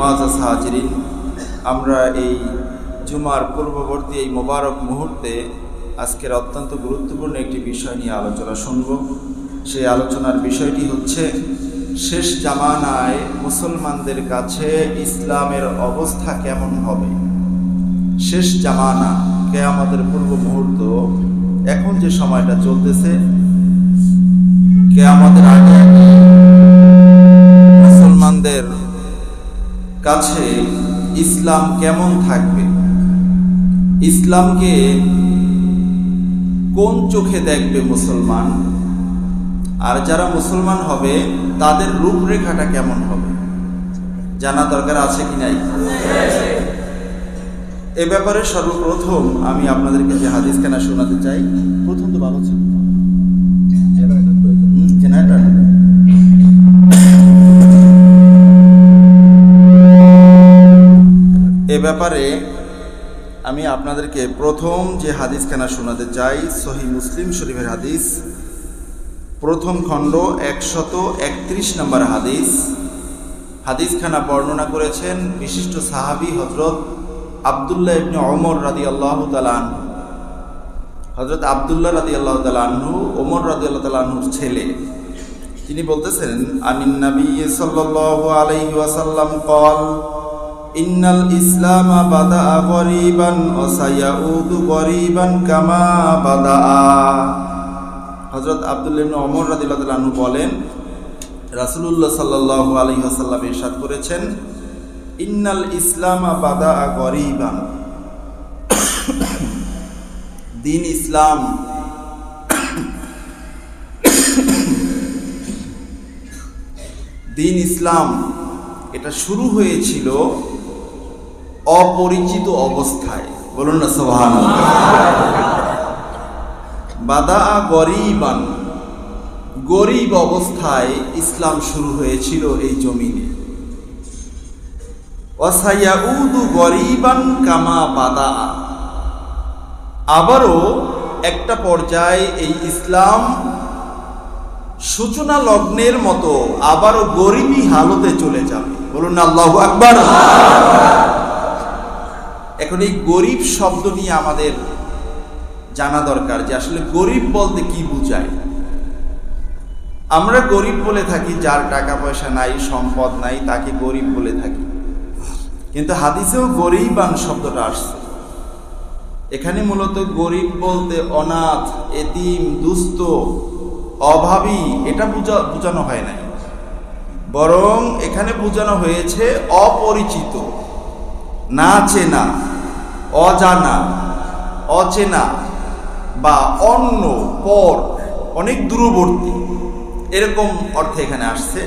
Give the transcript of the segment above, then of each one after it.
মুআজ্জাজ হাজিরিন, আমরা এই জুমার পূর্ববর্তী এই মোবারক মুহূর্তে আজকের অত্যন্ত গুরুত্বপূর্ণ একটি বিষয় নিয়ে আলোচনা শুনব। সেই আলোচনার বিষয়টি হচ্ছে শেষ জামানায় মুসলমানদের কাছে ইসলামের অবস্থা কেমন হবে। শেষ জামানা, কিয়ামতের পূর্ব মুহূর্ত, এখন যে সময়টা চলতেছে, কিয়ামতের আগে মুসলমানদের কাছে ইসলাম কেমন থাকবে, ইসলামকে কোন চোখে দেখবে মুসলমান, আর যারা মুসলমান হবে তাদের রূপরেখাটা কেমন হবে, জানা দরকার আছে কি নাই? এ ব্যাপারে সর্বপ্রথম আমি আপনাদেরকে যে হাদিস খানা শোনাতে চাই। প্রথম তো ভালো ছিল, এ ব্যাপারে আমি আপনাদেরকে প্রথম যে হাদিস খানা শোনাতে চাই, সহিহ মুসলিম শরীফের হাদিস, প্রথম খণ্ড 131 নম্বর হাদিস। হাদিস খানা বর্ণনা করেছেন বিশিষ্ট সাহাবী হযরত আব্দুল্লাহ ইবনে ওমর রাদিয়াল্লাহু তাআলা আনহু। হযরত আব্দুল্লাহ রাদিয়াল্লাহু তাআলা আনহু ওমর রাদিয়াল্লাহু তাআলা আনহুর ছেলে। তিনি বলতেছেন, আনিন নবী সাল্লাল্লাহু আলাইহি ওয়াসাল্লাম قال ইন্নাল ইসলামা বাদাআ গরীবান ওয়া সায়াউদু গরীবান কামা বাদাআ। হযরত আব্দুল্লাহ ইবনে ওমর রাদিয়াল্লাহু তাআলা আনহু বলেন, রাসূলুল্লাহ সাল্লাল্লাহু আলাইহি ওয়াসাল্লাম ইরশাদ করেছেন, ইন্নাল ইসলামা বাদাআ গরীবান, দিন ইসলাম দিন ইসলাম এটা শুরু হয়েছিল অপরিচিত অবস্থায়। বলুন না সুবহানাল্লাহ। বাদাআ গরীবান, গরীব অবস্থায় ইসলাম শুরু হয়েছিল এই জমিনে। ওয়া সায়াউদু গরীবান কামা বাদাআ, আবারও একটা পর্যায়ে এই ইসলাম সূচনা লগ্নের মতো আবারও গরিবী হালতে চলে যাবে। বলুন না আল্লাহু আকবার। এখন এই গরিব শব্দ নিয়ে আমাদের জানা দরকার যে আসলে গরিব বলতে কি বোঝায়। আমরা গরিব বলে থাকি যার টাকা পয়সা নাই, সম্পদ নাই, তাকে গরিব বলে থাকি, কিন্তু হাদিসেও গরীবান শব্দটা আসছে। এখানে মূলত গরিব বলতে অনাথ, এতিম, দুস্থ, অভাবী এটা বোঝানো হয় নাই, বরং এখানে বোঝানো হয়েছে অপরিচিত, না চেনা, অজানা, অচেনা বা অন্য, পর, অনেক দূরবর্তী, এরকম অর্থে এখানে আসছে।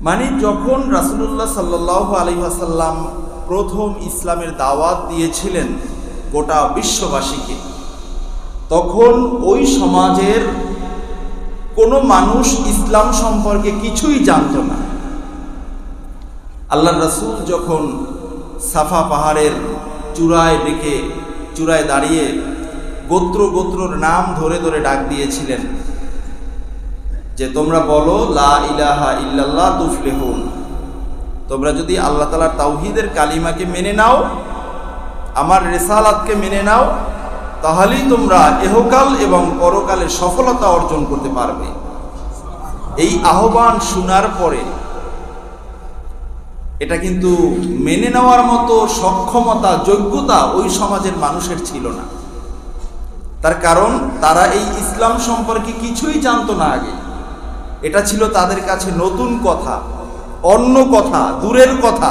মানে যখন রাসূলুল্লাহ সাল্লাল্লাহু আলাইহি ওয়াসাল্লাম প্রথম ইসলামের দাওয়াত দিয়েছিলেন গোটা বিশ্ববাসীকে, তখন ওই সমাজের কোনো মানুষ ইসলাম সম্পর্কে কিছুই জানত না। আল্লাহর রাসূল যখন সাফা পাহাড়ের চূড়ায় দাঁড়িয়ে গোত্রর নাম ধরে ধরে ডাক দিয়েছিলেন যে তোমরা বলো লা ইলাহা ইল্লাল্লাহ তুফলিহুন, তোমরা যদি আল্লাহ তাআলার তাওহীদের কালিমাকে মেনে নাও, আমার রিসালাতকে মেনে নাও, তাহলেই তোমরা ইহকাল এবং পরকালে সফলতা অর্জন করতে পারবে। এই আহ্বান শোনার পরে এটা কিন্তু মেনে নেওয়ার মতো সক্ষমতা, যোগ্যতা ওই সমাজের মানুষের ছিল না। তার কারণ তারা এই ইসলাম সম্পর্কে কিছুই জানতো না আগে। এটা ছিল তাদের কাছে নতুন কথা, অন্য কথা, দূরের কথা,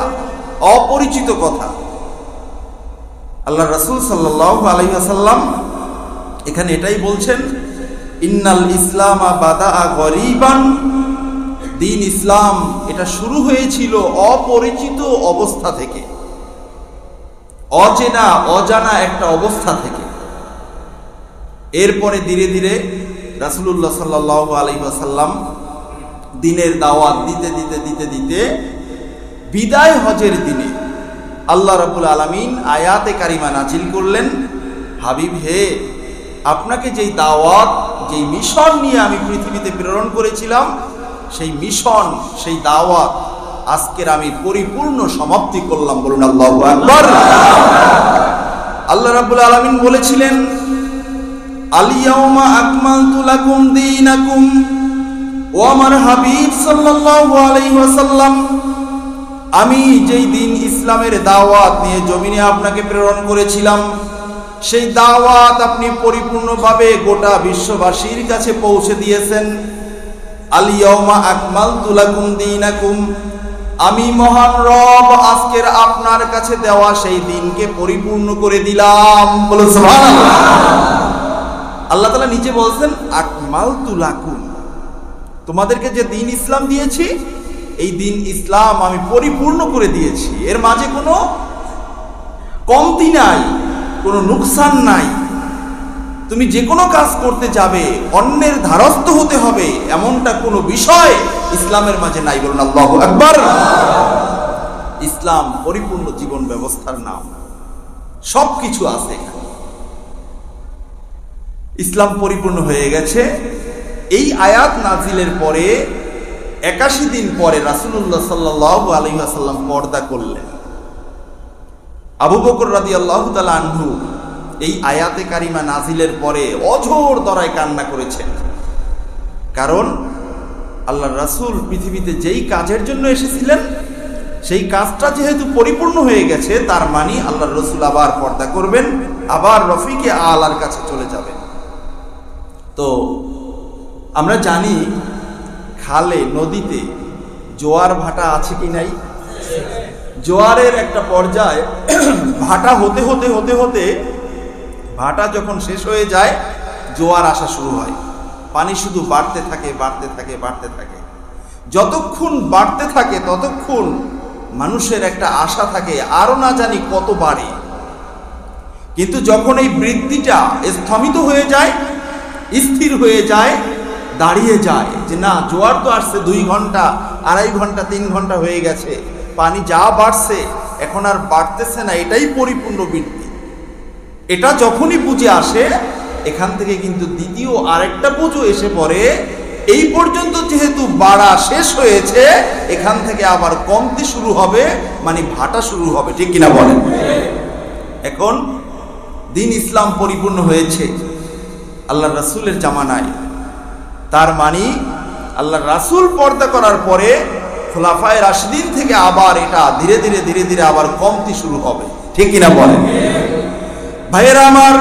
অপরিচিত কথা। আল্লাহ রাসূল সাল্লাল্লাহু আলাইহি ওয়াসাল্লাম এখানে এটাই বলছেন, ইন্নাল ইসলামা বাদাআ গরীবান, দিন ইসলাম এটা শুরু হয়েছিল অপরিচিত অবস্থা থেকে, অচেনা, অজানা একটা অবস্থা থেকে। এরপরে ধীরে ধীরে রাসূলুল্লাহ সাল্লাল্লাহু আলাইহি ওয়াসাল্লাম দিনের দাওয়াত দিতে দিতে দিতে দিতে বিদায় হজের দিনে আল্লাহ রাব্বুল আলামিন আয়াতে কারিমা নাজিল করলেন, হাবিব হে, আপনাকে যেই দাওয়াত, যেই মিশন নিয়ে আমি পৃথিবীতে প্রেরণ করেছিলাম, সেই মিশন, সেই দাওয়াত আজকের আমি পরিপূর্ণ সমাপ্তি করলাম। বলুন আল্লাহু আকবার। আল্লাহ রাব্বুল আলামিন বলেছিলেন, আল ইয়াউমা আকমালতু লাকুম দীনাকুম। ও আমার হাবিব সাল্লাল্লাহু আলাইহি ওয়াসাল্লাম, আমি যেই দিন ইসলামের দাওয়াত নিয়ে জমিনে আপনাকে প্রেরণ করেছিলাম, সেই দাওয়াত আপনি পরিপূর্ণভাবে গোটা বিশ্ববাসীর কাছে পৌঁছে দিয়েছেন। আল ইয়াউমা আকমালতু লাকুম দীনাকুম, আমি মহান রব আজকের আপনার কাছে দেওয়া সেই দিনকে পরিপূর্ণ করে দিলাম। বলুন সুবহানাল্লাহ। আল্লাহ তাআলা নিজে বলছেন আকমালতু লাকুম, তোমাদেরকে যে দিন ইসলাম দিয়েছি, এই দিন ইসলাম আমি পরিপূর্ণ করে দিয়েছি। এর মাঝে কোনো কমতি নাই, কোনো নুকসান নাই। তুমি যে কোনো কাজ করতে যাবে অন্যের ধারস্থ হতে হবে, এমনটা কোনো বিষয় ইসলামের মাঝে নাই। বলুন আল্লাহু আকবার। ইসলাম পরিপূর্ণ জীবন ব্যবস্থার নাম, সবকিছু আছে এখানে। ইসলাম পরিপূর্ণ হয়ে গেছে। এই আয়াত নাজিলের পরে 81 দিন পরে রাসূলুল্লাহ সাল্লাল্লাহু আলাইহি ওয়াসাল্লাম পর্দা করলেন। আবু বকর রাদিয়াল্লাহু তাআলা আনহু এই আয়াতে কারিমা নাজিলের পরে অঝোর দরায় কান্না করেছেন। কারণ আল্লাহর রাসূল পৃথিবীতে যেই কাজের জন্য এসেছিলেন, সেই কাজটা যেহেতু পরিপূর্ণ হয়ে গেছে, তার মানে আল্লাহর রাসূল আবার পর্দা করবেন, আবার রফিকে আলার কাছে চলে যাবেন। তো আমরা জানি খালে নদীতে জোয়ার ভাটা আছে কি নাই? জোয়ারের একটা পর্যায়ে ভাটা হতে হতে হতে হতে ভাটা যখন শেষ হয়ে যায়, জোয়ার আসা শুরু হয়। পানি শুধু বাড়তে থাকে বাড়তে থাকে বাড়তে থাকে। যতক্ষণ বাড়তে থাকে ততক্ষণ মানুষের একটা আশা থাকে আরো না জানি কত বাড়ে। কিন্তু যখন এই বৃদ্ধিটা স্থমিত হয়ে যায়, স্থির হয়ে যায়, দাঁড়িয়ে যায় যে না, জোয়ার তো আসছে 2 ঘন্টা 2.5 ঘন্টা 3 ঘন্টা হয়ে গেছে, পানি যা বাড়ছে এখন আর বাড়তেছে না, এটাই পরিপূর্ণ বৃদ্ধি। এটা যখনই বুঝে আসে, এখান থেকে কিন্তু দ্বিতীয় আরেকটা বুঝো এসে পড়ে। এই পর্যন্ত যেহেতু বাড়া শেষ হয়েছে, এখান থেকে আবার কমতে শুরু হবে, মানে ভাটা শুরু হবে। ঠিক কিনা বলেন? এখন দিন ইসলাম পরিপূর্ণ হয়েছে আল্লাহর রাসূলের জামানায়। তার মানে আল্লাহর রাসূল পর্দা করার পরে খোলাফায়ে রাশিদিন থেকে আবার এটা ধীরে ধীরে ধীরে ধীরে আবার কমতে শুরু হবে। ঠিক কিনা বলেন? ভাইয়েরা আমার,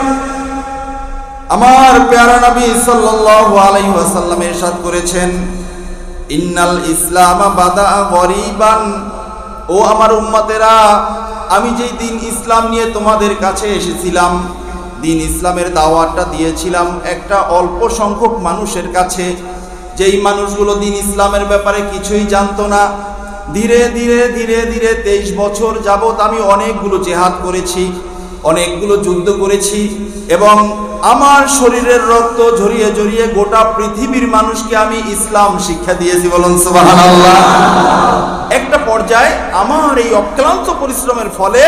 আমার প্যারা নবী সাল্লাল্লাহু আলাইহি ওয়াসাল্লাম ইরশাদ করেছেন, ইন্নাল ইসলামা বাদা গরিবান। ও আমার উম্মতেরা, আমি যেই দিন ইসলাম নিয়ে তোমাদের কাছে এসেছিলাম, দিন ইসলামের দাওয়াতটা দিয়েছিলাম একটা অল্প সংখ্যক মানুষের কাছে, যেই মানুষগুলো দিন ইসলামের ব্যাপারে কিছুই জানতো না। ধীরে ধীরে ধীরে ধীরে 23 বছর যাবত আমি অনেকগুলো জিহাদ করেছি, অনেকগুলো যুদ্ধ করেছি, এবং আমার শরীরের রক্ত ঝরিয়ে ঝরিয়ে গোটা পৃথিবীর মানুষকে আমি ইসলাম শিক্ষা দিয়েছি। বলুন সুবহানাল্লাহ। একটা পর্যায়ে আমার এই অক্লান্ত পরিশ্রমের ফলে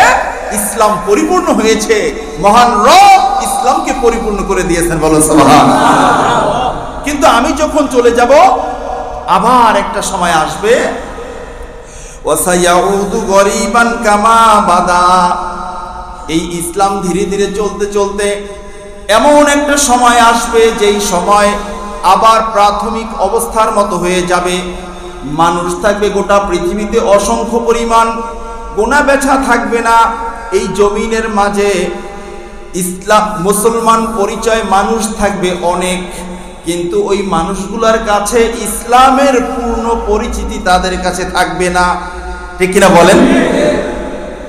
ইসলাম পরিপূর্ণ হয়েছে। মহান রব ইসলামকে পরিপূর্ণ করে দিয়েছেন। বলুন সুবহানাল্লাহ। কিন্তু আমি যখন চলে যাব, আবার একটা সময় আসবে, ওয়াসায়াউদু গরিবান কামা বাদা। এই ইসলাম ধীরে ধীরে চলতে চলতে এমন একটা সময় আসবে, যেই সময় আবার প্রাথমিক অবস্থার মতো হয়ে যাবে। মানুষ থাকবে গোটা পৃথিবীতে অসংখ্য পরিমাণ, গোনা বেছা থাকবে না। এই জমিনের মাঝে ইসলাম মুসলমান পরিচয় মানুষ থাকবে অনেক, কিন্তু ওই মানুষগুলোর কাছে ইসলামের পূর্ণ পরিচিতি তাদের কাছে থাকবে না। ঠিক কিনা বলেন?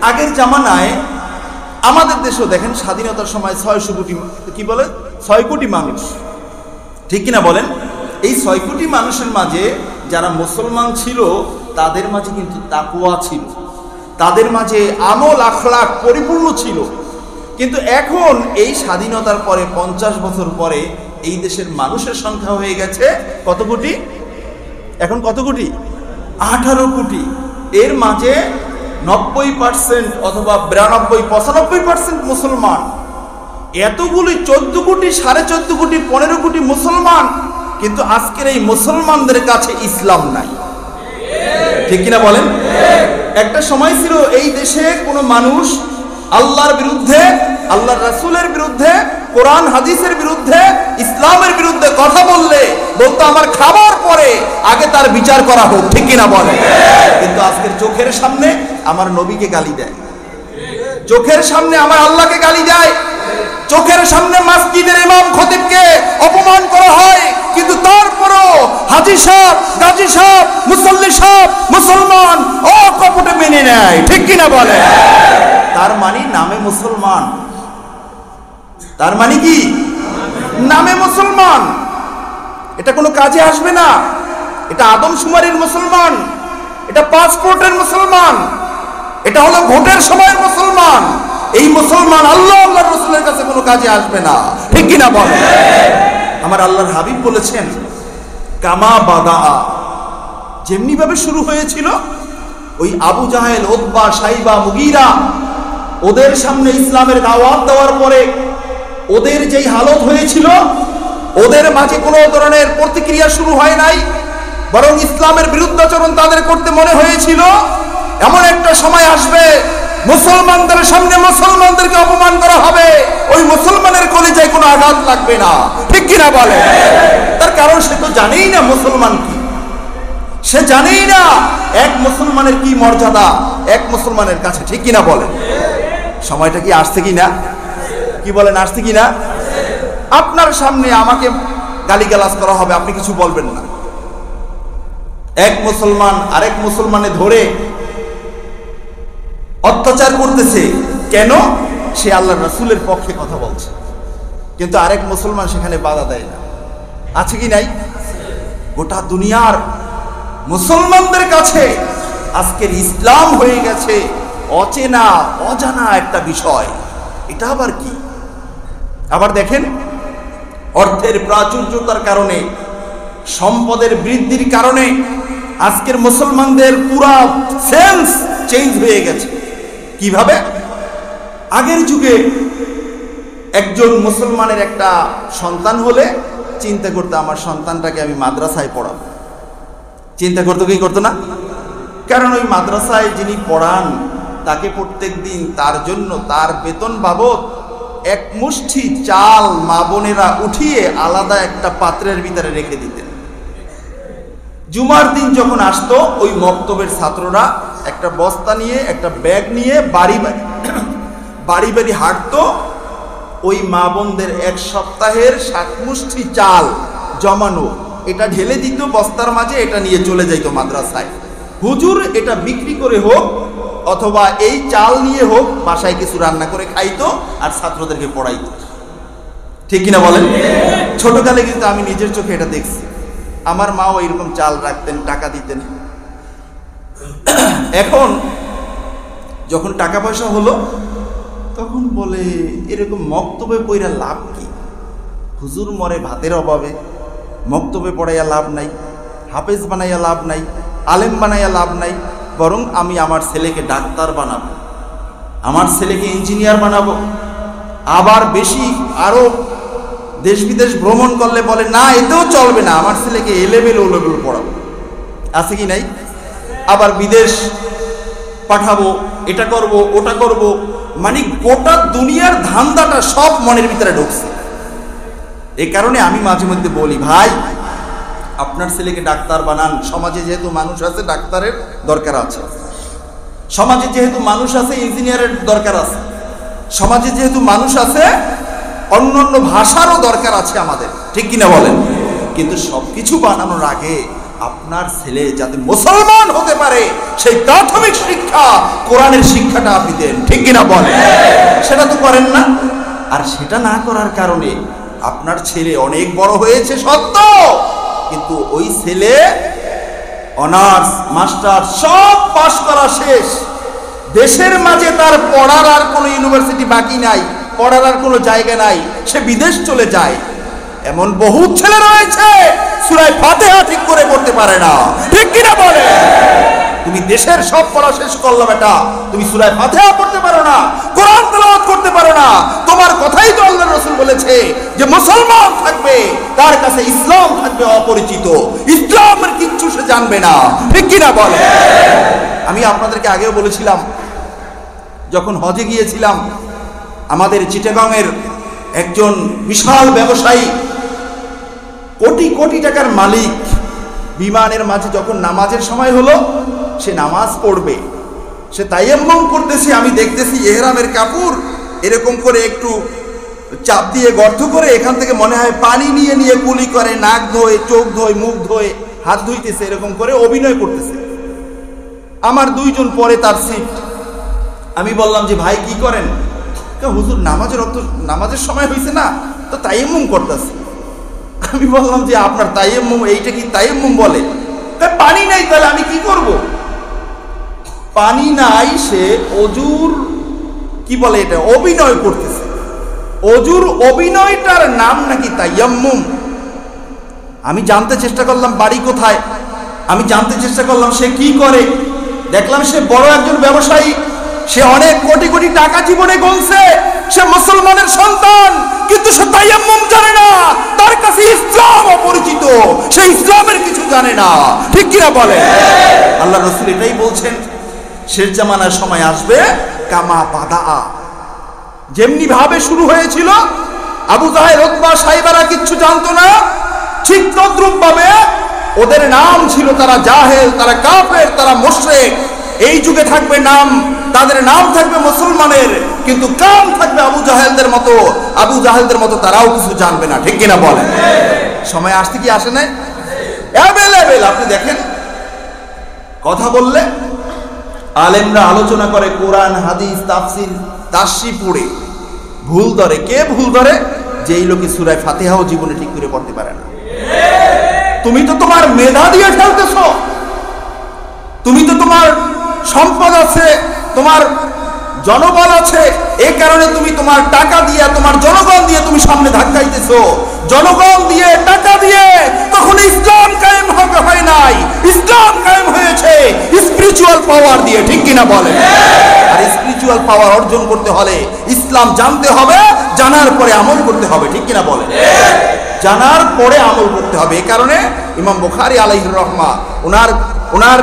আগের জামানায় আমাদের দেশেও দেখেন, স্বাধীনতার সময় 600 কোটি, কি বলে 6 কোটি মানুষ। ঠিক কিনা বলেন? এই 6 কোটি মানুষের মাঝে যারা মুসলমান ছিল, তাদের মাঝে কিন্তু তাকওয়া ছিল, তাদের মাঝে আমল আখলাক পরিপূর্ণ ছিল। কিন্তু এখন এই স্বাধীনতার পরে 50 বছর পরে এই দেশের মানুষের সংখ্যা হয়ে গেছে কত কোটি? এখন কত কোটি? 18 কোটি। এর মাঝে 90% অথবা 92, 95% মুসলমান। এতগুলি 14 কোটি, 14.5 কোটি, 15 কোটি মুসলমান, কিন্তু আজকের এই মুসলমানদের কাছে ইসলাম নাই। ঠিক কিনা বলেন? একটা সময় ছিল এই দেশে কোনো মানুষ আল্লাহর বিরুদ্ধে, আল্লাহর রাসূলের বিরুদ্ধে, কোরআন হাদিসের বিরুদ্ধে, ইসলামের বিরুদ্ধে কথা বললে বলতো আমার খাবার পরে আগে তার বিচার করা হোক। ঠিক কিনা বলেন? কিন্তু আজকের চোখের সামনে আমার নবীকে গালি দেয়, চোখের সামনে আমার আল্লাহকে গালি দেয়, চোখের সামনে মসজিদের ইমাম খতিবকে অপমান করা হয়, কিন্তু তারপরও হাজী সাহেব, গাজী সাহেব, মুসল্লি সাহেব মুসলমান অকপটে মেনে নেয়। ঠিক কিনা বলে? তার মানে নামে মুসলমান, তার মানে কি নামে মুসলমান, এটা কোনো কাজে আসবে না, এটা আদমশুমারির মুসলমান, এটা পাসপোর্টের মুসলমান, এটা হলো ভোটের সময়ের মুসলমান। এই মুসলমান আল্লাহ আল্লাহর রাসূলের কাছে কোনো কাজে আসবে না। ঠিক কিনা বলে? আমার আল্লাহর হাবিব বলেছেন কামা বাদা, যেমনি ভাবে শুরু হয়েছিল ওই আবু জাহেল, উতবা, সাইবা, মুগীরা, ওদের সামনে ইসলামের দাওয়াত দেওয়ার পরে ওদের যেই হালত হয়েছিল, ওদের মাঝে কোনো ধরনের প্রতিক্রিয়া শুরু হয় নাই, বরং ইসলামের বিরুদ্ধাচরণ তাদের করতে মনে হয়েছিল। এমন একটা সময় আসবে মুসলমানদের সামনে মুসলমানদেরকে অপমান করা হবে, ওই মুসলমানের কলিজায় কোনো আঘাত লাগবে না। ঠিক কিনা বলে? তার কারণ সে তো জানেই না মুসলমান কি, সে জানেই না এক মুসলমানের কি মর্যাদা এক মুসলমানের কাছে। ঠিক কিনা বলে? সময়টা কি আসছে কিনা? কি বলেন, আসছে কিনা? আপনার সামনে আমাকে গালিগালাজ করা হবে, আপনি কিছু বলবেন না। এক মুসলমান আরেক মুসলমানে ধরে অত্যাচার করতেছে, কেন? সে আল্লাহর রাসূলের পক্ষে কথা বলছে, কিন্তু আরেক মুসলমান সেখানে বাধা দেয় না। আছে কি নাই? গোটা দুনিয়ার মুসলমানদের কাছে আজকের ইসলাম হয়ে গেছে অচেনা অজানা একটা বিষয়। এটা আবার কি? আবার দেখেন, অর্থের প্রাচুর্যতার কারণে, সম্পদের বৃদ্ধির কারণে আজকের মুসলমানদের পুরা সেন্স চেঞ্জ হয়ে গেছে। কিভাবে? আগের যুগে একজন মুসলমানের একটা সন্তান হলে চিন্তা করতো আমার সন্তানটাকে আমি মাদ্রাসায় পড়াবো। চিন্তা করতো কি করতো না? কারণ ওই মাদ্রাসায় যিনি পড়ান তাকে প্রত্যেক দিন তার জন্য তার বেতন বাবদ এক মুষ্টি চাল মা বোনেরা উঠিয়ে আলাদা একটা পাত্রের ভিতরে রেখে দিতেন। জুমার দিন যখন আসতো ওই মক্তবের ছাত্ররা একটা বস্তা নিয়ে, একটা ব্যাগ নিয়ে বাড়ি বাড়ি হাঁটতো। ওই মা বোনদের এক সপ্তাহের 7 মুষ্টি চাল জমানো, এটা ঢেলে দিত বস্তার মাঝে, এটা নিয়ে চলে যাইতো মাদ্রাসায়। হুজুর এটা বিক্রি করে হোক অথবা এই চাল নিয়ে হোক বাসায় কিছু রান্না করে খাইতো আর ছাত্রদেরকে পড়াইতো। ঠিক কিনা বলেন? ছোটকালে কিন্তু আমি নিজের চোখে এটা দেখছি। আমার মাও এরকম চাল রাখতেন, টাকা দিতেন। এখন যখন টাকা পয়সা হলো তখন বলে এরকম মক্তবে পড়াইয়া লাভ কি? হুজুর মরে ভাতের অভাবে, মক্তবে পড়াইয়া লাভ নাই, হাফেজ বানাইয়া লাভ নাই, আলেম বানাইয়া লাভ নাই, বরং আমি আমার ছেলেকে ডাক্তার বানাবো, আমার ছেলেকে ইঞ্জিনিয়ার বানাবো। আবার বেশি আরো দেশ বিদেশ ভ্রমণ করলে বলে না এতেও চলবে না, আমার ছেলেকে এ লেভেল ও লেভেল পড়াবো। আছে কি নাই? আবার বিদেশ পাঠাবো, এটা করব ওটা করব, মানে গোটা দুনিয়ার ধান্দাটা সব মনের ভিতরে ঢুকছে। এই কারণে আমি মাঝে মধ্যে বলি, ভাই আপনার ছেলেকে ডাক্তার বানান। সমাজে যেহেতু মানুষ আছে ডাক্তারের দরকার আছে, সমাজে যেহেতু মানুষ আছে ইঞ্জিনিয়ারের দরকার আছে, সমাজে যেহেতু মানুষ আছে অন্যান্য ভাষারও দরকার আছে আমাদের। ঠিক কিনা বলেন? কিন্তু সবকিছু বানানোর আগে আপনার ছেলে যাতে মুসলমান হতে পারে সেই প্রাথমিক শিক্ষা, কোরআনের শিক্ষাটা আপনি দেন। ঠিক কিনা বলেন? সেটা তো করেন না। আর সেটা না করার কারণে আপনার ছেলে অনেক বড় হয়েছে সত্য, কিন্তু ওই ছেলে অনার্স মাস্টার সব পাশ করা শেষ, দেশের মাঝে তার পড়ার আর কোনো ইউনিভার্সিটি বাকি নাই, পড়ার আর কোনো জায়গা নাই, সে বিদেশ চলে যায়। এমন বহু ছেলে রয়েছে সূরা ফাতিহা ঠিক করে পড়তে পারে না। ঠিক কিনা বলে? তুমি দেশের সব পড়া শেষ করলে বেটা, তুমি সূরা ফাতিহা পড়তে পারো না, কোরআন তেলাওয়াত করতে পারো না, তোমার কথাই তো আল্লাহর রাসূল বলেছে যে মুসলমান থাকবে, তার কাছে ইসলাম থাকবে অপরিচিত, ইসলামের কিচ্ছু সে জানবে না, ঠিক কিনা বলে? আমি আপনাদেরকে আগেও বলেছিলাম, যখন হজে গিয়েছিলাম, আমাদের চিটাগাংয়ের একজন বিশাল ব্যবসায়ী, কোটি কোটি টাকার মালিক, বিমানের মাঝে যখন নামাজের সময় হলো, সে নামাজ পড়বে, সে তায়াম্মুম করতেছে, আমি দেখতেছি ইহরামের কাপড় এরকম করে একটু চাপ দিয়ে গর্ত করে এখান থেকে মনে হয় পানি নিয়ে নিয়ে কুলি করে, নাক ধোয়, চোখ ধোয়, মুখ ধোয়, হাত ধুইতেছে, এরকম করে অভিনয় করতেছে। আমার দুইজন পরে তার সিট। আমি বললাম যে ভাই কি করেন? হুজুর নামাজের সময় হয়েছে না, তো তায়াম্মুম করতেছে। আমি বললাম যে আপনার তায়াম্মুম, এইটা কি তায়াম্মুম বলে? পানি নাই, তাহলে আমি কি করব? পানি নাই, সে অজুর কি বলে এটা, অভিনয় করতেছে। অজুর অভিনয়টার নাম নাকি তায়াম্মুম। আমি জানতে চেষ্টা করলাম বাড়ি কোথায়, আমি জানতে চেষ্টা করলাম সে কি করে। দেখলাম সে বড় একজন ব্যবসায়ী, সে অনেক কোটি কোটি টাকা জীবনে গলছে, সে মুসলমানের সন্তান, কিন্তু সে তায়াম্মুম জানে না, তার কাছে ইসলাম অপরিচিত, সে ইসলামের কিছু জানে না, ঠিক কিনা বলে? আল্লাহ রাসূল এটাই বলছেন, শেষ জামানার সময় আসবে কামা বাদা, যেমনি ভাবে শুরু হয়েছিল, আবু জাহেল, উতবা, সাইবারা কিচ্ছু জানতো না, ঠিক তদ্রূপ ভাবে ওদের নাম ছিল, তারা জাহেল, তারা কাফের, তারা মুশরিক। এই যুগে থাকবে নাম, তাদের নাম থাকবে মুসলমানের, কিন্তু কাম থাকবে আবু জাহেলদের মতো। আবু জাহেলদের মতো তারাও কিছু জানবে না, ঠিক কিনা বলেন? সময় আসতে কি আসে নাই? অ্যাভেলেবেল। আপনি দেখেন, কথা বললে আলেমরা আলোচনা করে, কোরআন, হাদিস, তাফসির, তাফসীর পড়ে ভুল ধরে। কে ভুল ধরে? যেই লোকে সূরা ফাতিহাও জীবনে ঠিক করে পড়তে পারে না। তুমি তো তোমার মেধা দিয়ে ফেলতেছ, তুমি তো তোমার সম্পদ আছে, তোমার জনবল আছে, এই কারণে তুমি তোমার টাকা দিয়ে, তোমার জনগণ দিয়ে তুমি সামনে ধাক্কাইতেছো। জনগণ দিয়ে, টাকা দিয়ে তখন ইসলাম কায়েম হবে, হয় নাই। ইসলাম কায়েম হয়েছে স্পিরিচুয়াল পাওয়ার দিয়ে, ঠিক কিনা বলে? আর স্পিরিচুয়াল পাওয়ার অর্জন করতে হলে ইসলাম জানতে হবে, জানার পরে আমল করতে হবে, ঠিক কিনা বলে? জানার পরে আমল করতে হবে। এই কারণে ইমাম বুখারী আলাইহির রাহমা ওনার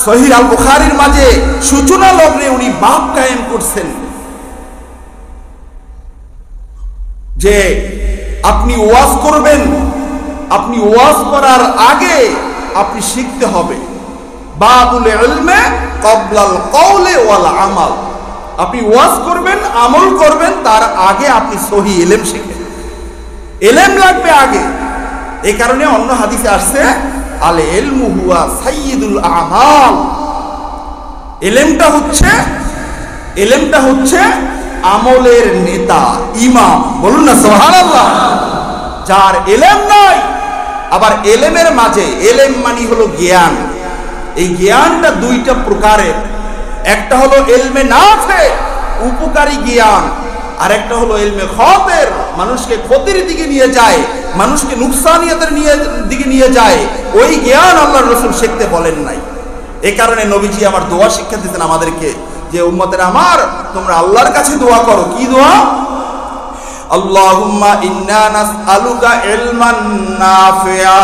সহিহ আল বুখারীর মাঝে সূচনা লগ্নে উনি বাব কায়েম করছেন যে আপনি ওয়াজ করবেন, আপনি ওয়াজ করার আগে আপনি শিখতে হবে। বাবুল ইলমে ক্বাবলাল কওলি ওয়াল আমাল। আপনি ওয়াজ করবেন, আমল করবেন, তার আগে আপনি সহিহ ইলম শিখেন। ইলম লাগবে আগে। এই কারণে অন্য হাদিসে আসছে আল ইলমু হুয়া সাইয়্যিদুল আমাল। ইলমটা হচ্ছে আমলের নেতা, ইমাম। বলুন না সুবহানাল্লাহ। যার ইলম নাই, আবার ইলমের মাঝে, ইলম মানে হলো জ্ঞান। এই জ্ঞানটা দুইটা প্রকারের। একটা হলো ইলমে নাফে, উপকারী জ্ঞান, আর একটা হলো ইলমে খাতির, মানুষকে ক্ষতির দিকে নিয়ে যায়, মানুষকে নুকসানিয়াতের দিকে নিয়ে যায়। ওই জ্ঞান আল্লাহর রাসূল শিখতে বলেন নাই। এই কারণে নবীজি আমার দোয়া শিক্ষা দিতেন আমাদেরকে যে উম্মতের আমার, তোমরা আল্লাহর কাছে দোয়া করো। কি দোয়া? আল্লাহুম্মা ইন্না নাসআলুকা ইলমান নাফিআ।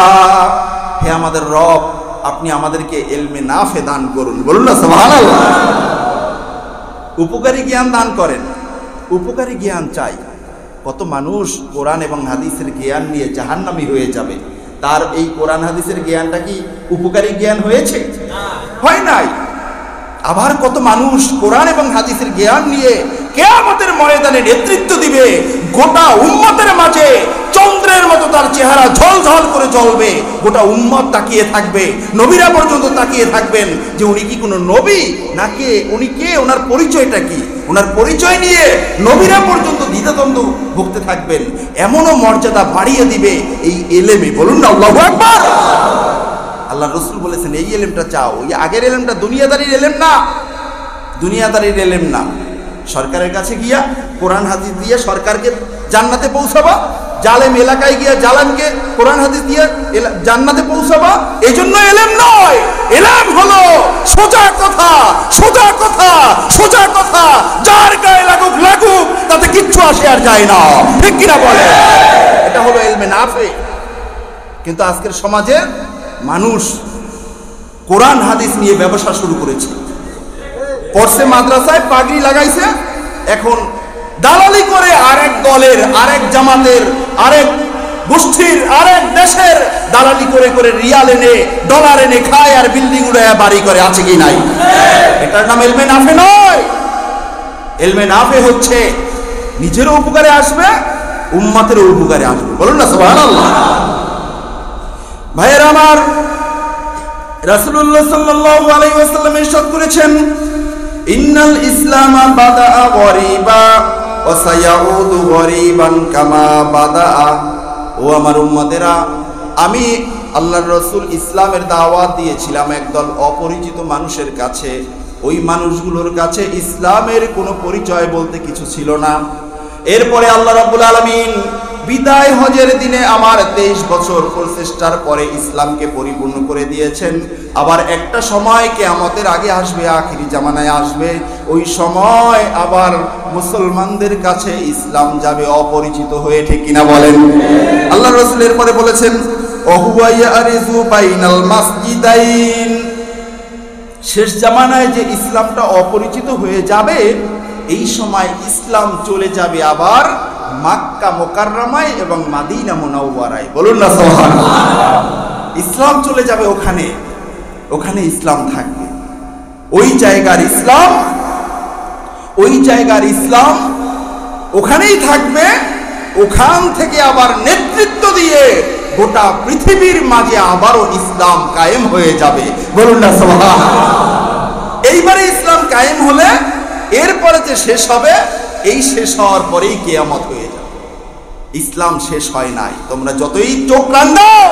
হে আমাদের রব, আপনি আমাদেরকে ইলমে নাফে দান করুন। বলুন না সুবহানাল্লাহ। উপকারী জ্ঞান দান করেন। উপকারী জ্ঞান চাই। কত মানুষ কোরআন এবং হাদিসের জ্ঞান নিয়ে জাহান্নামী হয়ে যাবে। তার এই কোরআন হাদিসের জ্ঞানটা কি উপকারী জ্ঞান হয়েছে? হয় নাই। আবার কত মানুষ কোরআন এবং হাদিসের জ্ঞান নিয়ে কিয়ামতের ময়দানে নেতৃত্ব দিবে। গোটা উম্মতের মাঝে চন্দ্রের মতো তার চেহারা ঝলঝল করে জ্বলবে। গোটা উম্মত তাকিয়ে থাকবে, নবীরা পর্যন্ত তাকিয়ে থাকবেন যে উনি কি কোনো নবী নাকি উনি কে, ওনার পরিচয়টা কি। ওনার পরিচয় নিয়ে নবীরা পর্যন্ত দ্বিধাদ্বন্দ্ব ভুগতে থাকবেন। এমনও মর্যাদা বাড়িয়ে দিবে এই ইলমে। বলুন না আল্লাহু আকবার। আল্লাহ রাসূল বলেছেন এই ইলমটা চাও। ওই আগের ইলমটা দুনিয়াদারির ইলম না, দুনিয়াদারির ইলম না। সরকারের কাছে গিয়া কোরআন হাদিস দিয়ে সরকারকে জান্নাতে পৌঁছাবা, জালেম এলাকায় গিয়া জালেমকে কোরআন হাদিস দিয়ে জান্নাতে পৌঁছাবা, এজন্য ইলম নয়। ইলম হলো সোজা কথা, সোজা কথা, সোজা কথা। যার গায়ে লাগুক লাগুক, তাতে কিচ্ছু আসে আর যায় না, ঠিক কিনা বলে? এটা হলো ইলমে নাফে। কিন্তু আজকের সমাজে মানুষ কোরআন হাদিস নিয়ে ব্যবসা শুরু করেছে। পড়ছে মাদ্রাসায়, পাগড়ি লাগাইছে, এখন দালালি করে আরেক দলের, আরেক জামাতের, আরেক গোষ্ঠীর, আরেক দেশের দালালি করে করে রিয়াল এনে, ডলার এনে খায় আর বিল্ডিং উড়ায় বাড়ি করে। আছে কি নাই? এটার নাম ইলমে নাফে নয়। ইলমে নাফে হচ্ছে নিজেরও উপকারে আসবে, উম্মতেরও উপকারে আসবে। বলুন না সুবহানাল্লাহ। ভাইয়েরা আমার, রাসূলুল্লাহ সাল্লাল্লাহু আলাইহি ওয়াসাল্লাম ইরশাদ করেছেন, ইন্নাল ইসলামা বাদাআ গরীবা ওয়া সায়াউদু গরীবান কামা বাদাআ। ও আমার উম্মতেরা, আমি আল্লাহর রাসূল ইসলামের দাওয়াত দিয়েছিলাম একদল অপরিচিত মানুষের কাছে। ওই মানুষগুলোর কাছে ইসলামের কোনো পরিচয় বলতে কিছু ছিল না। এরপরে আল্লাহ রাব্বুল আলামিন বিদায় হজের দিনে আমার 23 বছর প্রচেষ্টার পরে ইসলামকে পরিপূর্ণ করে দিয়েছেন। আবার একটা সময় কিয়ামতের আগে আসবে, আখিরি জামানায় আসবে, ওই সময় আবার মুসলমানদের কাছে ইসলাম যাবে অপরিচিত হয়ে, ঠিক কিনা বলেন? আল্লাহ রাসূল এরপরে বলেছেন, ওহুয়া ইয়ারিজু বাইনাল মাসজিদাইন। শেষ জামানায় যে ইসলামটা অপরিচিত হয়ে যাবে, এই সময় ইসলাম চলে যাবে আবার মক্কা মুকাররমায় এবং মদিনা মুনাওয়ারায়। বলুন না সুবহানাল্লাহ। ইসলাম চলে যাবে ওখানে, ওখানে ইসলাম থাকবে। ওই জায়গার ইসলাম, ওই জায়গার ইসলাম ওখানেই থাকবে। ওখান থেকে আবার নেতৃত্ব দিয়ে গোটা পৃথিবীর মাঝে আবারও ইসলাম কায়েম হয়ে যাবে। বলুন না সুবহানাল্লাহ। এইবারে ইসলাম কায়েম হলে এরপরে যে শেষ হবে, এই শেষ হওয়ার পরেই কিয়ামত হয়ে যাবে। ইসলাম শেষ হয় নাই। তোমরা যতই চোখ রাঙাও,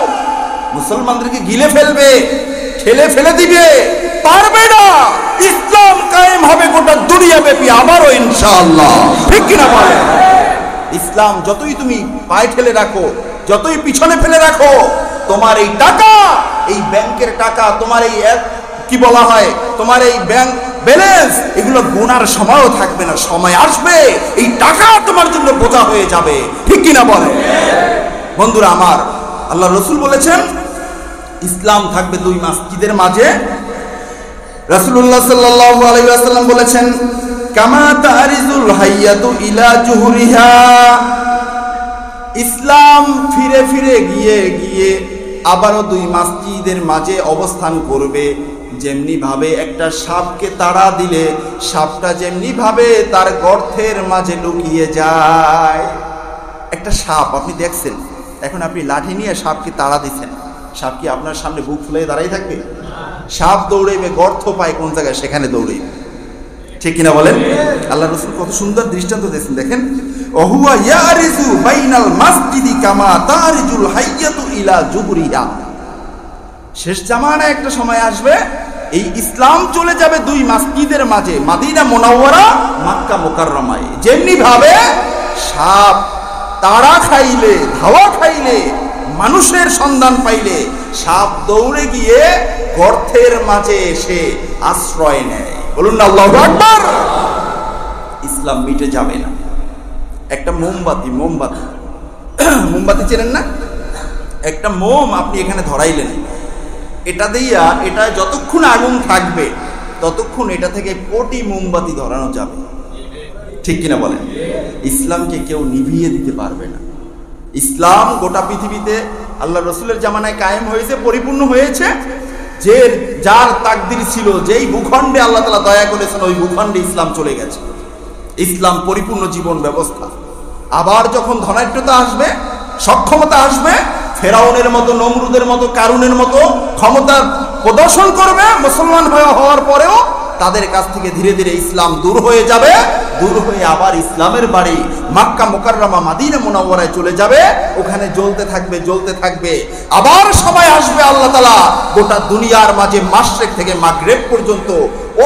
মুসলমানদেরকে গিলে ফেলবে, ঠেলে ফেলে দিবে, পারবে না। ইসলাম কায়েম হবে গোটা দুনিয়া ব্যাপী আবারও ইনশাআল্লাহ, ঠিক কিনা বলে? ইসলাম যতই তুমি পায়ে ঠেলে রাখো, যতই পিছনে ফেলে রাখো, তোমার এই টাকা, এই ব্যাংকের টাকা, তোমার এই কি বলা হয়, তোমার এই ব্যাংক ব্যালেন্স, এগুলো গোনার সময়ও থাকবে না। সময় আসবে এই টাকা তোমার জন্য বোঝা হয়ে যাবে, ঠিক কিনা বলে? বন্ধুরা আমার, আল্লাহ রাসূল বলেছেন ইসলাম থাকবে দুই মসজিদের মাঝে। রাসূলুল্লাহ সাল্লাল্লাহু আলাইহি ওয়াসাল্লাম বলেছেন, কামা তারিজুল হাইয়াতু ইলা জুহরিহা। ইসলাম ফিরে ফিরে গিয়ে গিয়ে আবারও দুই মসজিদের মাঝে অবস্থান করবে। যেমনি ভাবে একটা সাপকে তাড়া দিলে সাপটা যেমনি ভাবে তার গর্তের মাঝে লুকিয়ে যায়। একটা সাপ আপনি দেখছেন, এখন আপনি লাঠি নিয়ে সাপকে তাড়া দিচ্ছেন, সাপ কি আপনার সামনে বুক ফুলে দাঁড়াই থাকবে? সাপ দৌড়াইবে, গর্ত পায় কোন জায়গায়, সেখানে দৌড়াইবে, ঠিক কিনা বলেন? আল্লাহ রাসূল কত সুন্দর দৃষ্টান্ত দিয়েছেন, দেখেন, ওহুয়া ইয়ারিজু বাইনাল মাসজিদি কামা তারিজুল হাইয়াতু ইলা জুহরিহা। শেষ জামানায় একটা সময় আসবে, এই ইসলাম চলে যাবে দুই মসজিদের মাঝে, মদিনা মুনাওয়ারা, মক্কা মুকাররমায়। যেমনি ভাবে সাপ তাড়া খাইলে, ধাওয়া খাইলে, মানুষের সন্ধান পাইলে সাপ দৌড়ে গিয়ে গর্তের মাঝে এসে আশ্রয় নেয়। বলুন না আল্লাহু আকবার। ইসলাম মিটে যাবে না। একটা মোমবাতি, মোমবাতি চেনেন না? একটা মোম আপনি এখানে ধরাইলেন, এটা দিয়া, এটা যতক্ষণ আগুন থাকবে ততক্ষণ এটা থেকে কোটি মোমবাতি ধরানো যাবে, ঠিক কিনা বলেন? ইসলামকে কেউ নিভিয়ে দিতে পারবে না। ইসলাম গোটা পৃথিবীতে আল্লাহ রাসূলের জামানায় কায়েম হয়েছে, পরিপূর্ণ হয়েছে। যে যার তাকদির ছিল, যেই ভূখণ্ডে আল্লাহ তাআলা দয়া করেছেন, ওই ভূখণ্ডে ইসলাম চলে গেছে। ইসলাম পরিপূর্ণ জীবন ব্যবস্থা। আবার যখন ধনাঢ্যতা আসবে, সক্ষমতা আসবে, ফেরাউনের মতো, নমরুদের মতো, কারুনের মতো ক্ষমতা প্রদর্শন করবে, মুসলমান হওয়ার পরেও তাদের কাছ থেকে ধীরে ধীরে ইসলাম দূর হয়ে যাবে। দূর হয়ে আবার ইসলামের বাড়ি মক্কা মুকাররমা, মদিনা মুনাওয়ারায় চলে যাবে। ওখানে জ্বলতে থাকবে, জ্বলতে থাকবে। আবার সময় আসবে আল্লাহ তাআলা গোটা দুনিয়ার মাঝে মাশরিক থেকে মাগরিব পর্যন্ত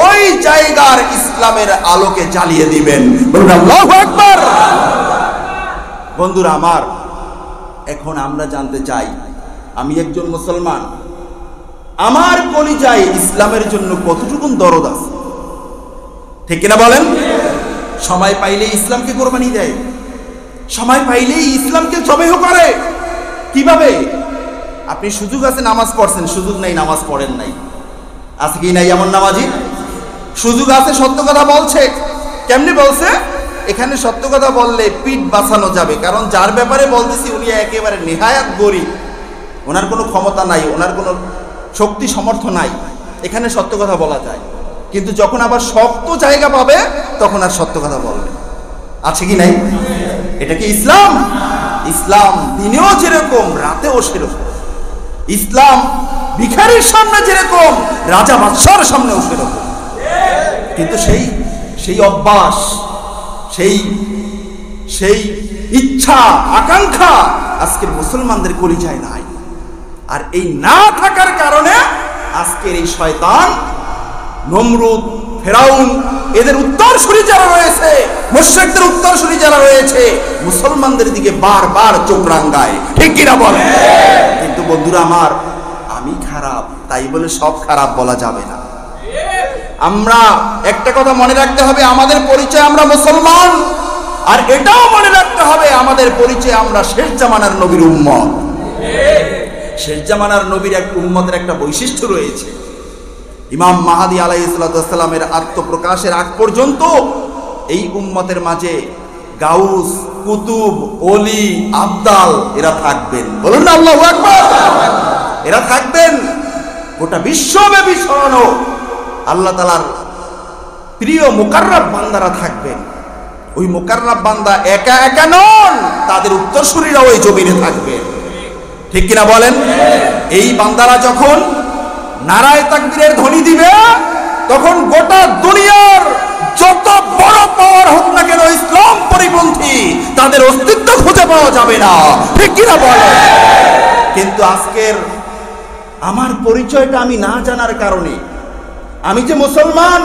ওই জায়গার ইসলামের আলোকে জ্বালিয়ে দিবেন। বলুন আল্লাহু আকবার। বন্ধুরা আমার, এখন আমরা জানতে চাই, আমি একজন মুসলমান, আমার কলিজায় ইসলামের জন্য কতটুকু দরদ আছে, ঠিক কিনা বলেন? সময় পাইলেই ইসলামকে কোরবানি দেয়, সময় পাইলেই ইসলামকে জবেহ করে। কিভাবে? আপনি সুযোগ আছে নামাজ পড়ছেন, সুযোগ নাই নামাজ পড়েন নাই, আছে কি নাই এমন নামাজি? সুযোগ আছে সত্য কথা বলছে, কেমনি বলছে? এখানে সত্য কথা বললে পিঠ বাঁচানো যাবে, কারণ যার ব্যাপারে বলতেছি উনি একেবারে নেহায়াত গরিব, ওনার কোনো ক্ষমতা নাই, ওনার কোনো শক্তি সামর্থ্য নাই, এখানে সত্য কথা বলা যায়। কিন্তু যখন আবার শক্ত জায়গা পাবে তখন আর সত্য কথা বলবে, আছে কি নাই? এটা কি ইসলাম? ইসলাম দিনেও যেরকম রাতেও সেরকম, ইসলাম ভিখারির সামনে যেরকম রাজা বাদশার সামনেও সেরকম। কিন্তু সেই অভ্যাস, সেই ইচ্ছা আকাঙ্ক্ষা আজকের মুসলমানদের কলিজায় নাই। আর এই না থাকার কারণে আজকের এই শয়তান, নমরুদ, ফেরাউন, এদের উত্তরসূরি যারা রয়েছে, মুশরিকদের উত্তরসূরি যারা রয়েছে, মুসলমানদের দিকে বারবার চোখ রাঙায়, ঠিক কিনা বলে? কিন্তু বন্ধুরা আমার, আমি খারাপ তাই বলে সব খারাপ বলা যাবে না। আমরা একটা কথা মনে রাখতে হবে, আমাদের পরিচয় আমরা মুসলমান, আর এটাও মনে রাখতে হবে আমাদের পরিচয় আমরা শেষ জামানার নবীর উম্মত। শেষ জামানার নবীর এক উম্মতের একটা বৈশিষ্ট্য রয়েছে, ইমাম মাহাদি আলাইহিস সালামের আত্মপ্রকাশের আগ পর্যন্ত এই উম্মতের মাঝে গাউস, কুতুব, ওলি, আবদাল এরা থাকবেন। বলুন না আল্লাহু আকবার। এরা থাকবেন, গোটা বিশ্বব্যাপী ছড়ানো আল্লাহ তাআলার প্রিয় মুকাররাব বান্দারা থাকবেন। ওই মুকাররাব বান্দা একা একা নন, তাদের উত্তরসূরিরাও ওই জমিনে থাকবেন, ঠিক কিনা বলেন? এই বান্দারা যখন নারায়ে তাকবীরের ধ্বনি দিবে, তখন গোটা দুনিয়ার যত বড় পাওয়ার হোক না কেন ইসলাম পরিপন্থী, তাদের অস্তিত্ব খুঁজে পাওয়া যাবে না, ঠিক কিনা বলেন? কিন্তু আজকের আমার পরিচয়টা আমি না জানার কারণে, আমি যে মুসলমান,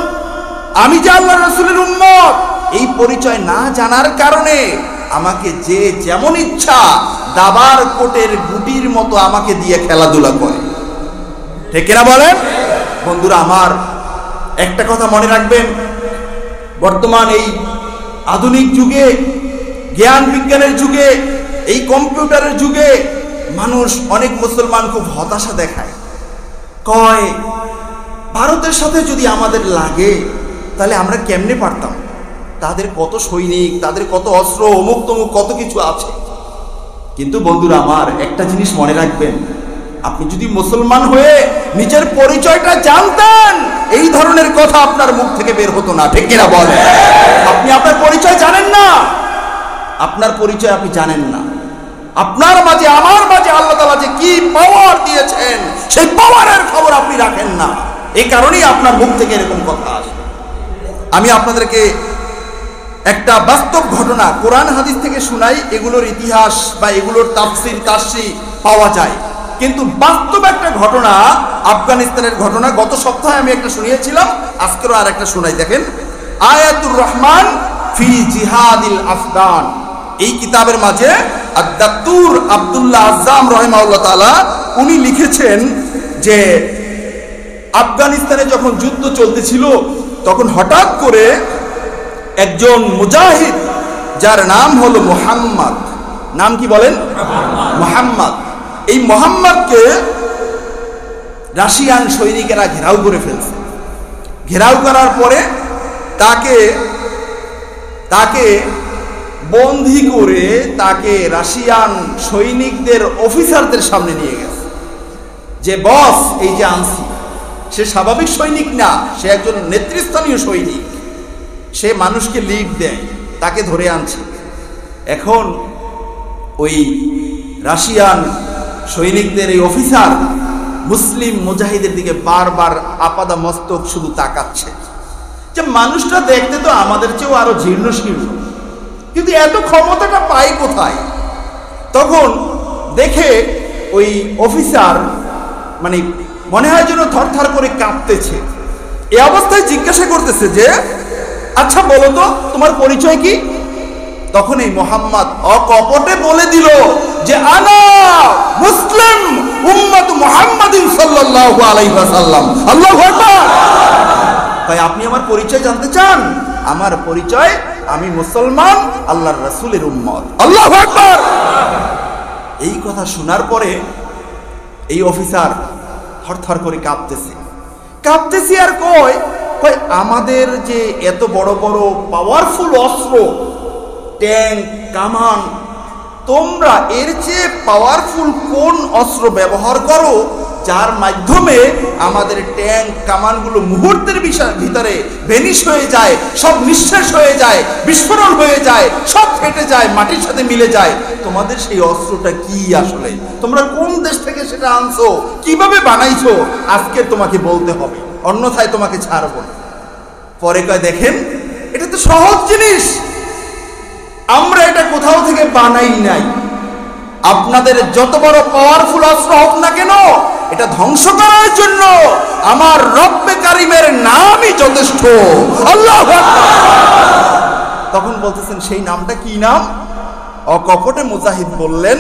আমি যে আল্লাহর রাসূলের উম্মত, এই পরিচয় না জানার কারণে আমাকে যে যেমন ইচ্ছা দাবার কোটের গুটির মতো আমাকে দিয়ে খেলাধুলা করে, ঠিক কিনা বলেন? বন্ধুরা আমার, একটা কথা মনে রাখবেন, বর্তমান এই আধুনিক যুগে, জ্ঞান বিজ্ঞানের যুগে, এই কম্পিউটারের যুগে মানুষ, অনেক মুসলমান খুব হতাশা দেখায়, কয় ভারতের সাথে যদি আমাদের লাগে তাহলে আমরা কেমনে পারতাম, তাদের কত সৈনিক, তাদের কত অস্ত্র, অমুক তমুক কত কিছু আছে। কিন্তু বন্ধুরা আমার, একটা জিনিস মনে রাখবেন, আপনি যদি মুসলমান হয়ে নিজের পরিচয়টা জানতেন, এই ধরনের কথা আপনার মুখ থেকে বের হতো না, ঠিক কিনা বলেন? আপনি আপনার পরিচয় জানেন না, আপনার পরিচয় আপনি জানেন না, আপনার মাঝে আমার মাঝে আল্লাহ তাআলা যে কি পাওয়ার দিয়েছেন সেই পাওয়ারের খবর আপনি রাখেন না, এই কারণেই আপনার মুখ থেকে এরকম কথা আসে। আমি আপনাদেরকে একটা বাস্তব ঘটনা কোরআন হাদিস থেকে শোনাই, এগুলোর ইতিহাস বা এগুলোর তাফসীর তাশরীহ পাওয়া যায়, কিন্তু বাস্তব একটা ঘটনা, আফগানিস্তানের ঘটনা। গত সপ্তাহে আমি একটা শুনিয়েছিলাম, আজকেরও আর একটা শোনাই। দেখেন, আয়াতুর রহমান ফি জিহাদিল আফগান, এই কিতাবের মাঝে আদ-দাক্তুর আব্দুল্লাহ আজ্জাম রাহিমাহুল্লাহ তাআলা উনি লিখেছেন যে আফগানিস্তানে যখন যুদ্ধ চলতেছিল, তখন হঠাৎ করে একজন মুজাহিদ, যার নাম হলো মুহাম্মদ, নাম কি বলেন? মুহাম্মদ। এই মুহাম্মদকে রাশিয়ান সৈনিকেরা ঘেরাও করে ফেলছে। ঘেরাও করার পরে তাকে বন্দী করে তাকে রাশিয়ান সৈনিকদের অফিসারদের সামনে নিয়ে গেছে, যে বস এই যে আনছি, সে স্বাভাবিক সৈনিক না, সে একজন নেতৃস্থানীয় সৈনিক, সে মানুষকে লিড দেয়, তাকে ধরে আনছে। এখন ওই রাশিয়ান সৈনিকদের এই অফিসার মুসলিম মুজাহিদের দিকে বারবার আপাদা মস্তক শুধু তাকাচ্ছে, যে মানুষটা দেখতে তো আমাদের চেয়েও আরো জীর্ণ শীর্ণ, কিন্তু এত ক্ষমতাটা পায় কোথায়? তখন দেখে ওই অফিসার মানে মনে হয় যেন থরথর করে কাঁপতেছে। এই অবস্থায় জিজ্ঞাসা করতেছে যে, আচ্ছা বলো তো তোমার পরিচয় কি? তখন এই মুহাম্মদ অকপটে বলে দিল যে আনা মুসলিম উম্মত মুহাম্মাদিন সাল্লাল্লাহু আলাইহি ওয়াসাল্লাম। আল্লাহু আকবার। তাই আপনি আমার পরিচয় জানতে চান? আমার পরিচয় আমি মুসলমান, আল্লাহর রাসূলের উম্মত। আল্লাহু আকবার। এই কথা শোনার পরে এই অফিসার থরথর করে কাঁপতেছি আর কয় আমাদের যে এত বড় বড় পাওয়ারফুল অস্ত্র, ট্যাঙ্ক, কামান, তোমরা এর চেয়ে পাওয়ারফুল কোন অস্ত্র ব্যবহার করো যার মাধ্যমে আমাদের ট্যাঙ্ক কামানগুলো মুহূর্তের ভিতরে ভেনিশ হয়ে যায়, সব নিঃশেষ হয়ে যায়, বিস্ফোরণ হয়ে যায়, সব ফেটে যায়, মাটির সাথে মিলে যায়। তোমাদের সেই অস্ত্রটা কি আসলে? তোমরা কোন দেশ থেকে সেটা আনছো, কিভাবে বানাইছো, আজকে তোমাকে বলতে হবে, অন্যথায় তোমাকে ছাড়বো না। পরে কয় দেখেন এটা তো সহজ জিনিস, আমরা এটা কোথাও থেকে বানাই নাই। আপনাদের যত বড় পাওয়ারফুল অস্ত্র হোক না কেন, এটা ধ্বংস করার জন্য আমার রব্বে কারিমের নামই যথেষ্ট। আল্লাহু আকবার। তখন বলতেছেন সেই নামটা কি নাম? অকপটে মুজাহিদ বললেন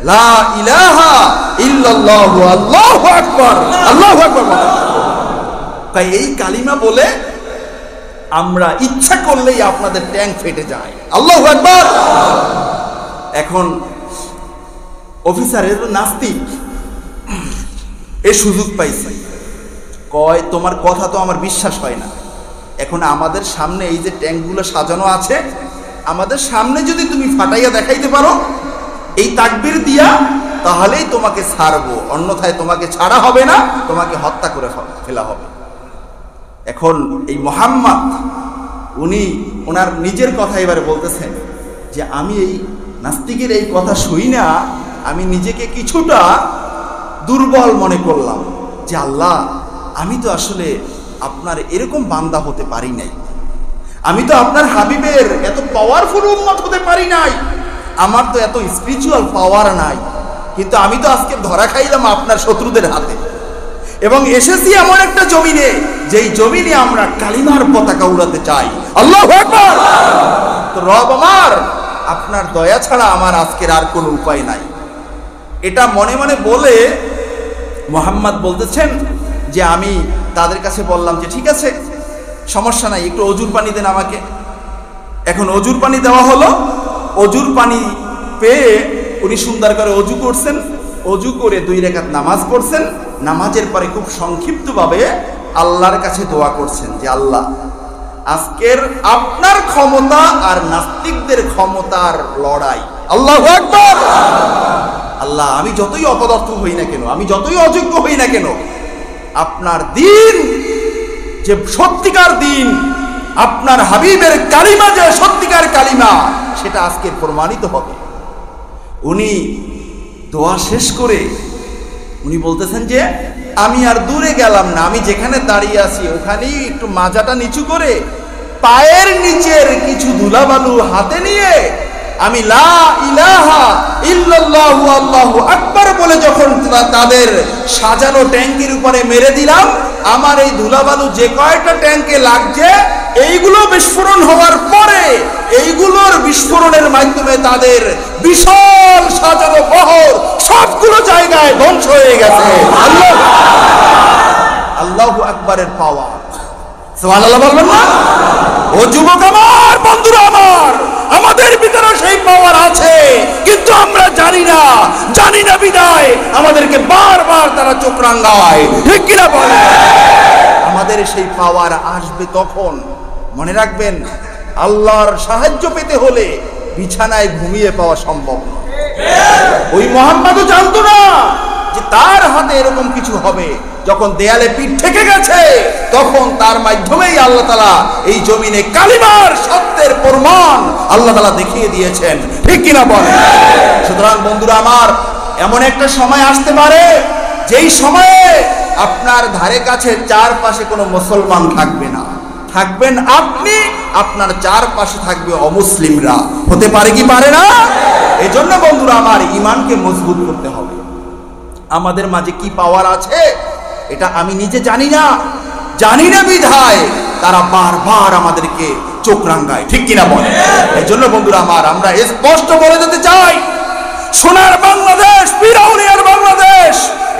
লা ইলাহা ইল্লাল্লাহু। আল্লাহু আকবার, আল্লাহু আকবার। তাই এই কালিমা বলে আমরা ইচ্ছা করলেই আপনাদের ট্যাঙ্ক ফেটে যায়। আল্লাহু আকবার। এখন অফিসারের নাস্তিক এ সুযোগ পাইছে, কয় তোমার কথা তো আমার বিশ্বাস হয় না। এখন আমাদের সামনে এই যে ট্যাঙ্কগুলো সাজানো আছে, আমাদের সামনে যদি তুমি ফাটাইয়া দেখাইতে পারো এই তাকবীর দিয়া, তাহলেই তোমাকে ছাড়বো, অন্যথায় তোমাকে ছাড়া হবে না, তোমাকে হত্যা করে ফেলা হবে। এখন এই মুহাম্মদ উনি ওনার নিজের কথা এবারে বলতেছেন যে আমি এই নাস্তিকের এই কথা শুই না, আমি নিজেকে কিছুটা দুর্বল মনে করলাম যে আল্লাহ আমি তো আসলে আপনার এরকম বান্দা হতে পারি নাই, আমি তো আপনার হাবিবের এত পাওয়ারফুল উম্মত হতে পারি নাই, আমার তো এত স্পিরিচুয়াল পাওয়ার নাই, কিন্তু আমি তো আজকে ধরা খাইলাম আপনার শত্রুদের হাতে, এবং এসেছি এমন একটা জমিনে যেই জমিনে আমরা কালিমার পতাকা উড়াতে চাই। আল্লাহু আকবার। তো রব আমার, আপনার দয়া ছাড়া আমার আজকের আর কোনো উপায় নাই। এটা মনে মনে বলে মুহাম্মদ বলতেছেন যে আমি তাদের কাছে বললাম যে ঠিক আছে সমস্যা নাই, একটু অজুর পানি দেন আমাকে। এখন অজুর পানি দেওয়া হলো। অজুর পানি পেয়ে উনি সুন্দর করে অজু করছেন, অজু করে 2 রাকাত নামাজ পড়ছেন। নামাজের পরে খুব সংক্ষিপ্তভাবে আল্লাহর কাছে দোয়া করছেন যে আল্লাহ আজকের আপনার ক্ষমতা আর নাস্তিকদের ক্ষমতার লড়াই। আল্লাহু আকবার। আল্লাহ আমি যতই অপদার্থ হই না কেন, আমি যতই অযোগ্য হই না কেন, আপনার দিন যে সত্যিকার দিন, আপনার হাবিবের কালিমা যে সত্যিকার কালিমা, সেটা আজকে প্রমাণিত হবে। উনি দোয়া শেষ করে উনি বলতেছেন যে আমি আর দূরে গেলাম না, আমি যেখানে দাঁড়িয়ে আছি ওখানেই একটু মাজাটা নিচু করে পায়ের নিচের কিছু ধুলাবালু হাতে নিয়ে আমি লা ইলাহা ইল্লাল্লাহু আল্লাহু আকবার বলে যখন তাদের সাজানো ট্যাঙ্কের উপরে মেরে দিলাম, আমার এই ধুলাবালু যে কয়টা ট্যাঙ্কে লাগছে এইগুলো বিস্ফোরণ হওয়ার পরে এইগুলোর বিস্ফোরণের মাধ্যমে তাদের বিশাল সাজানো বহর সবগুলো জায়গায় ধ্বংস হয়ে গেছে। আল্লাহু আকবারের পাওয়ার। সুবহানাল্লাহ বলবেন না? ও যুবক আমার, বন্ধুরা আমার, আমাদের ভিতরে সেই পাওয়ার আছে, কিন্তু আমরা জানি না বিদায় আমাদেরকে বারবার তারা চোখ রাঙায়। ঠিক কিনা বলে? আমাদের সেই পাওয়ার আসবে তখন, মনে রাখবেন আল্লাহর সাহায্য পেতে হলে বিছানায় ঘুমিয়ে পাওয়া সম্ভব না। ওই মুহাম্মদও জানতো না যে তার হাতে এরকম কিছু হবে। যখন দেয়ালে পিঠ থেকে গেছে তখন তার মাধ্যমেই আল্লাহ তাআলা এই জমিনে কালিমার সত্যের প্রমাণ আল্লাহ তাআলা দেখিয়ে দিয়েছেন। ঠিক কিনা বলেন? সুতরাং বন্ধুরা আমার, এমন একটা সময় আসতে পারে যেই সময়ে আপনার ধারে কাছে চারপাশে কোনো মুসলমান থাকবে না, থাকবেন আপনি, আপনার চারপাশে থাকবে অমুসলিমরা। হতে পারে কি পারে না? এই জন্য বন্ধুরা আমার, ঈমানকে মজবুত করতে হবে। আমাদের মাঝে কি পাওয়ার আছে এটা আমি নিজে জানি না বিধায় তারা বারবার আমাদেরকে চোখ রাঙায়। ঠিক কিনা বলে? এই জন্য বন্ধুরা আমার, আমরা স্পষ্ট বলে দিতে চাই, সোনার বাংলাদেশ, ফিরাউনিয়ার বাংলাদেশ,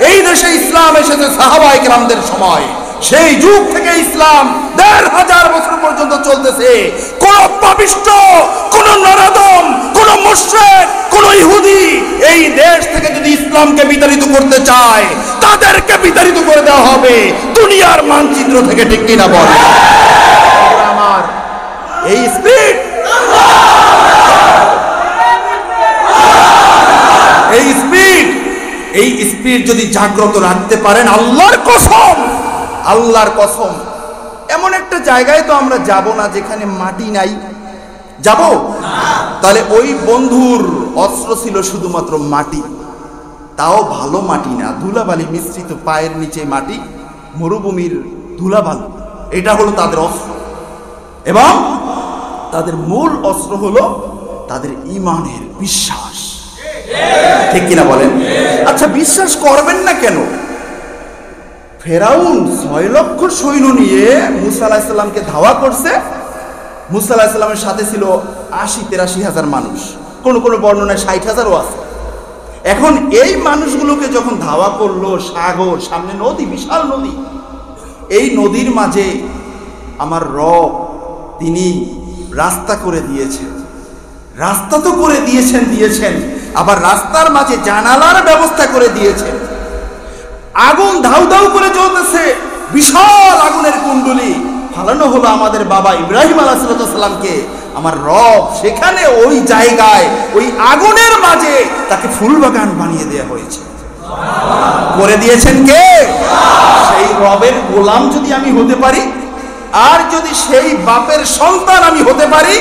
এই দেশে ইসলাম এসেছে সাহাবায়ে কেরামদের সময়। সেই যুগ থেকে ইসলাম 1500 বছর পর্যন্ত বলতেছে, কোন পাপিষ্ঠ, কোন নরাধম, কোন মুশরিক, কোন ইহুদি এই দেশ থেকে যদি ইসলামকে বিতাড়িত করতে চায়, তাদেরকে বিতাড়িত করে দেওয়া হবে দুনিয়ার মানচিত্র থেকে। ঠিক কিনা বলে আমার? এই স্পিড, এই স্পিড যদি জাগ্রত রাখতে পারেন, আল্লাহর কসম, আল্লাহর কসম, এমন একটা জায়গায় তো আমরা যাব না যেখানে মাটি নাই। যাব? তাহলে ওই বন্ধুর অস্ত্র ছিল শুধুমাত্র মাটি, তাও ভালো মাটি না, ধুলাবালি মিশ্রিত, পায়ের নিচে মাটি, মরুভূমির ধুলাবালি, এটা হলো তাদের অস্ত্র। এবং তাদের মূল অস্ত্র হলো তাদের ঈমানের বিশ্বাস। ঠিক কিনা বলেন? আচ্ছা, বিশ্বাস করবেন না কেন? ফেরাউন 6 লক্ষ সৈন্য নিয়ে মুসা আলাইহিস সালামকে ধাওয়া করছে। মুসা আলাইহিস সালামের সাথে ছিল ৮০-৮৩ হাজার মানুষ, কোন কোন বর্ণনায় ৬০,০০০ও আছে। এখন এই মানুষগুলোকে যখন ধাওয়া করলো, সাগর, সামনে নদী, বিশাল নদী, এই নদীর মাঝে আমার রব তিনি রাস্তা করে দিয়েছেন। রাস্তা তো করে দিয়েছেন, আবার রাস্তার মাঝে জানালার ব্যবস্থা করে দিয়েছেন। আগুন ধাউ ধাউ করে জ্বলতেছে, বিশাল আগুনের কুণ্ডলী ফালানো হলো আমাদের বাবা ইব্রাহিম আলাইহিস সালামকে। আমার রব সেখানে ওই জায়গায়, ওই আগুনের মাঝে তাকে ফুল বাগান বানিয়ে দেওয়া হয়েছে। করে দিয়েছেন কে? সেই রবের গোলাম যদি আমি হতে পারি, আর যদি সেই বাপের সন্তান আমি হতে পারি,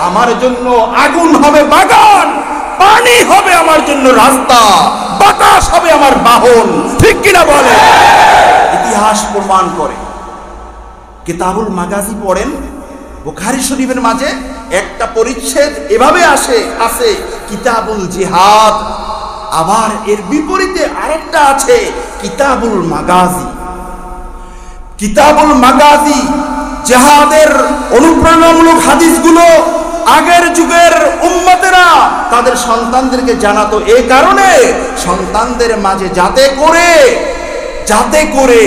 আমার জন্য আগুন হবে বাগান, পানি হবে আমার জন্য রাস্তা, বাতাস হবে আমার বাহন। ঠিক কিনা বলে? ইতিহাস প্রমাণ করে। কিতাবুল মাগাজি পড়েন, বুখারী শরীফের মাঝে একটা পরিচ্ছেদ এভাবে আছে কিতাবুল জিহাদ, আবার এর বিপরীতে আরেকটা আছে কিতাবুল মাগাজি। কিতাবুল মাগাজি জিহাদের অনুপ্রেরণামূলক হাদিসগুলো আগের যুগের উম্মতেরা তাদের সন্তানদেরকে জানাতো, এই কারণে সন্তানদের মাঝে যাতে করে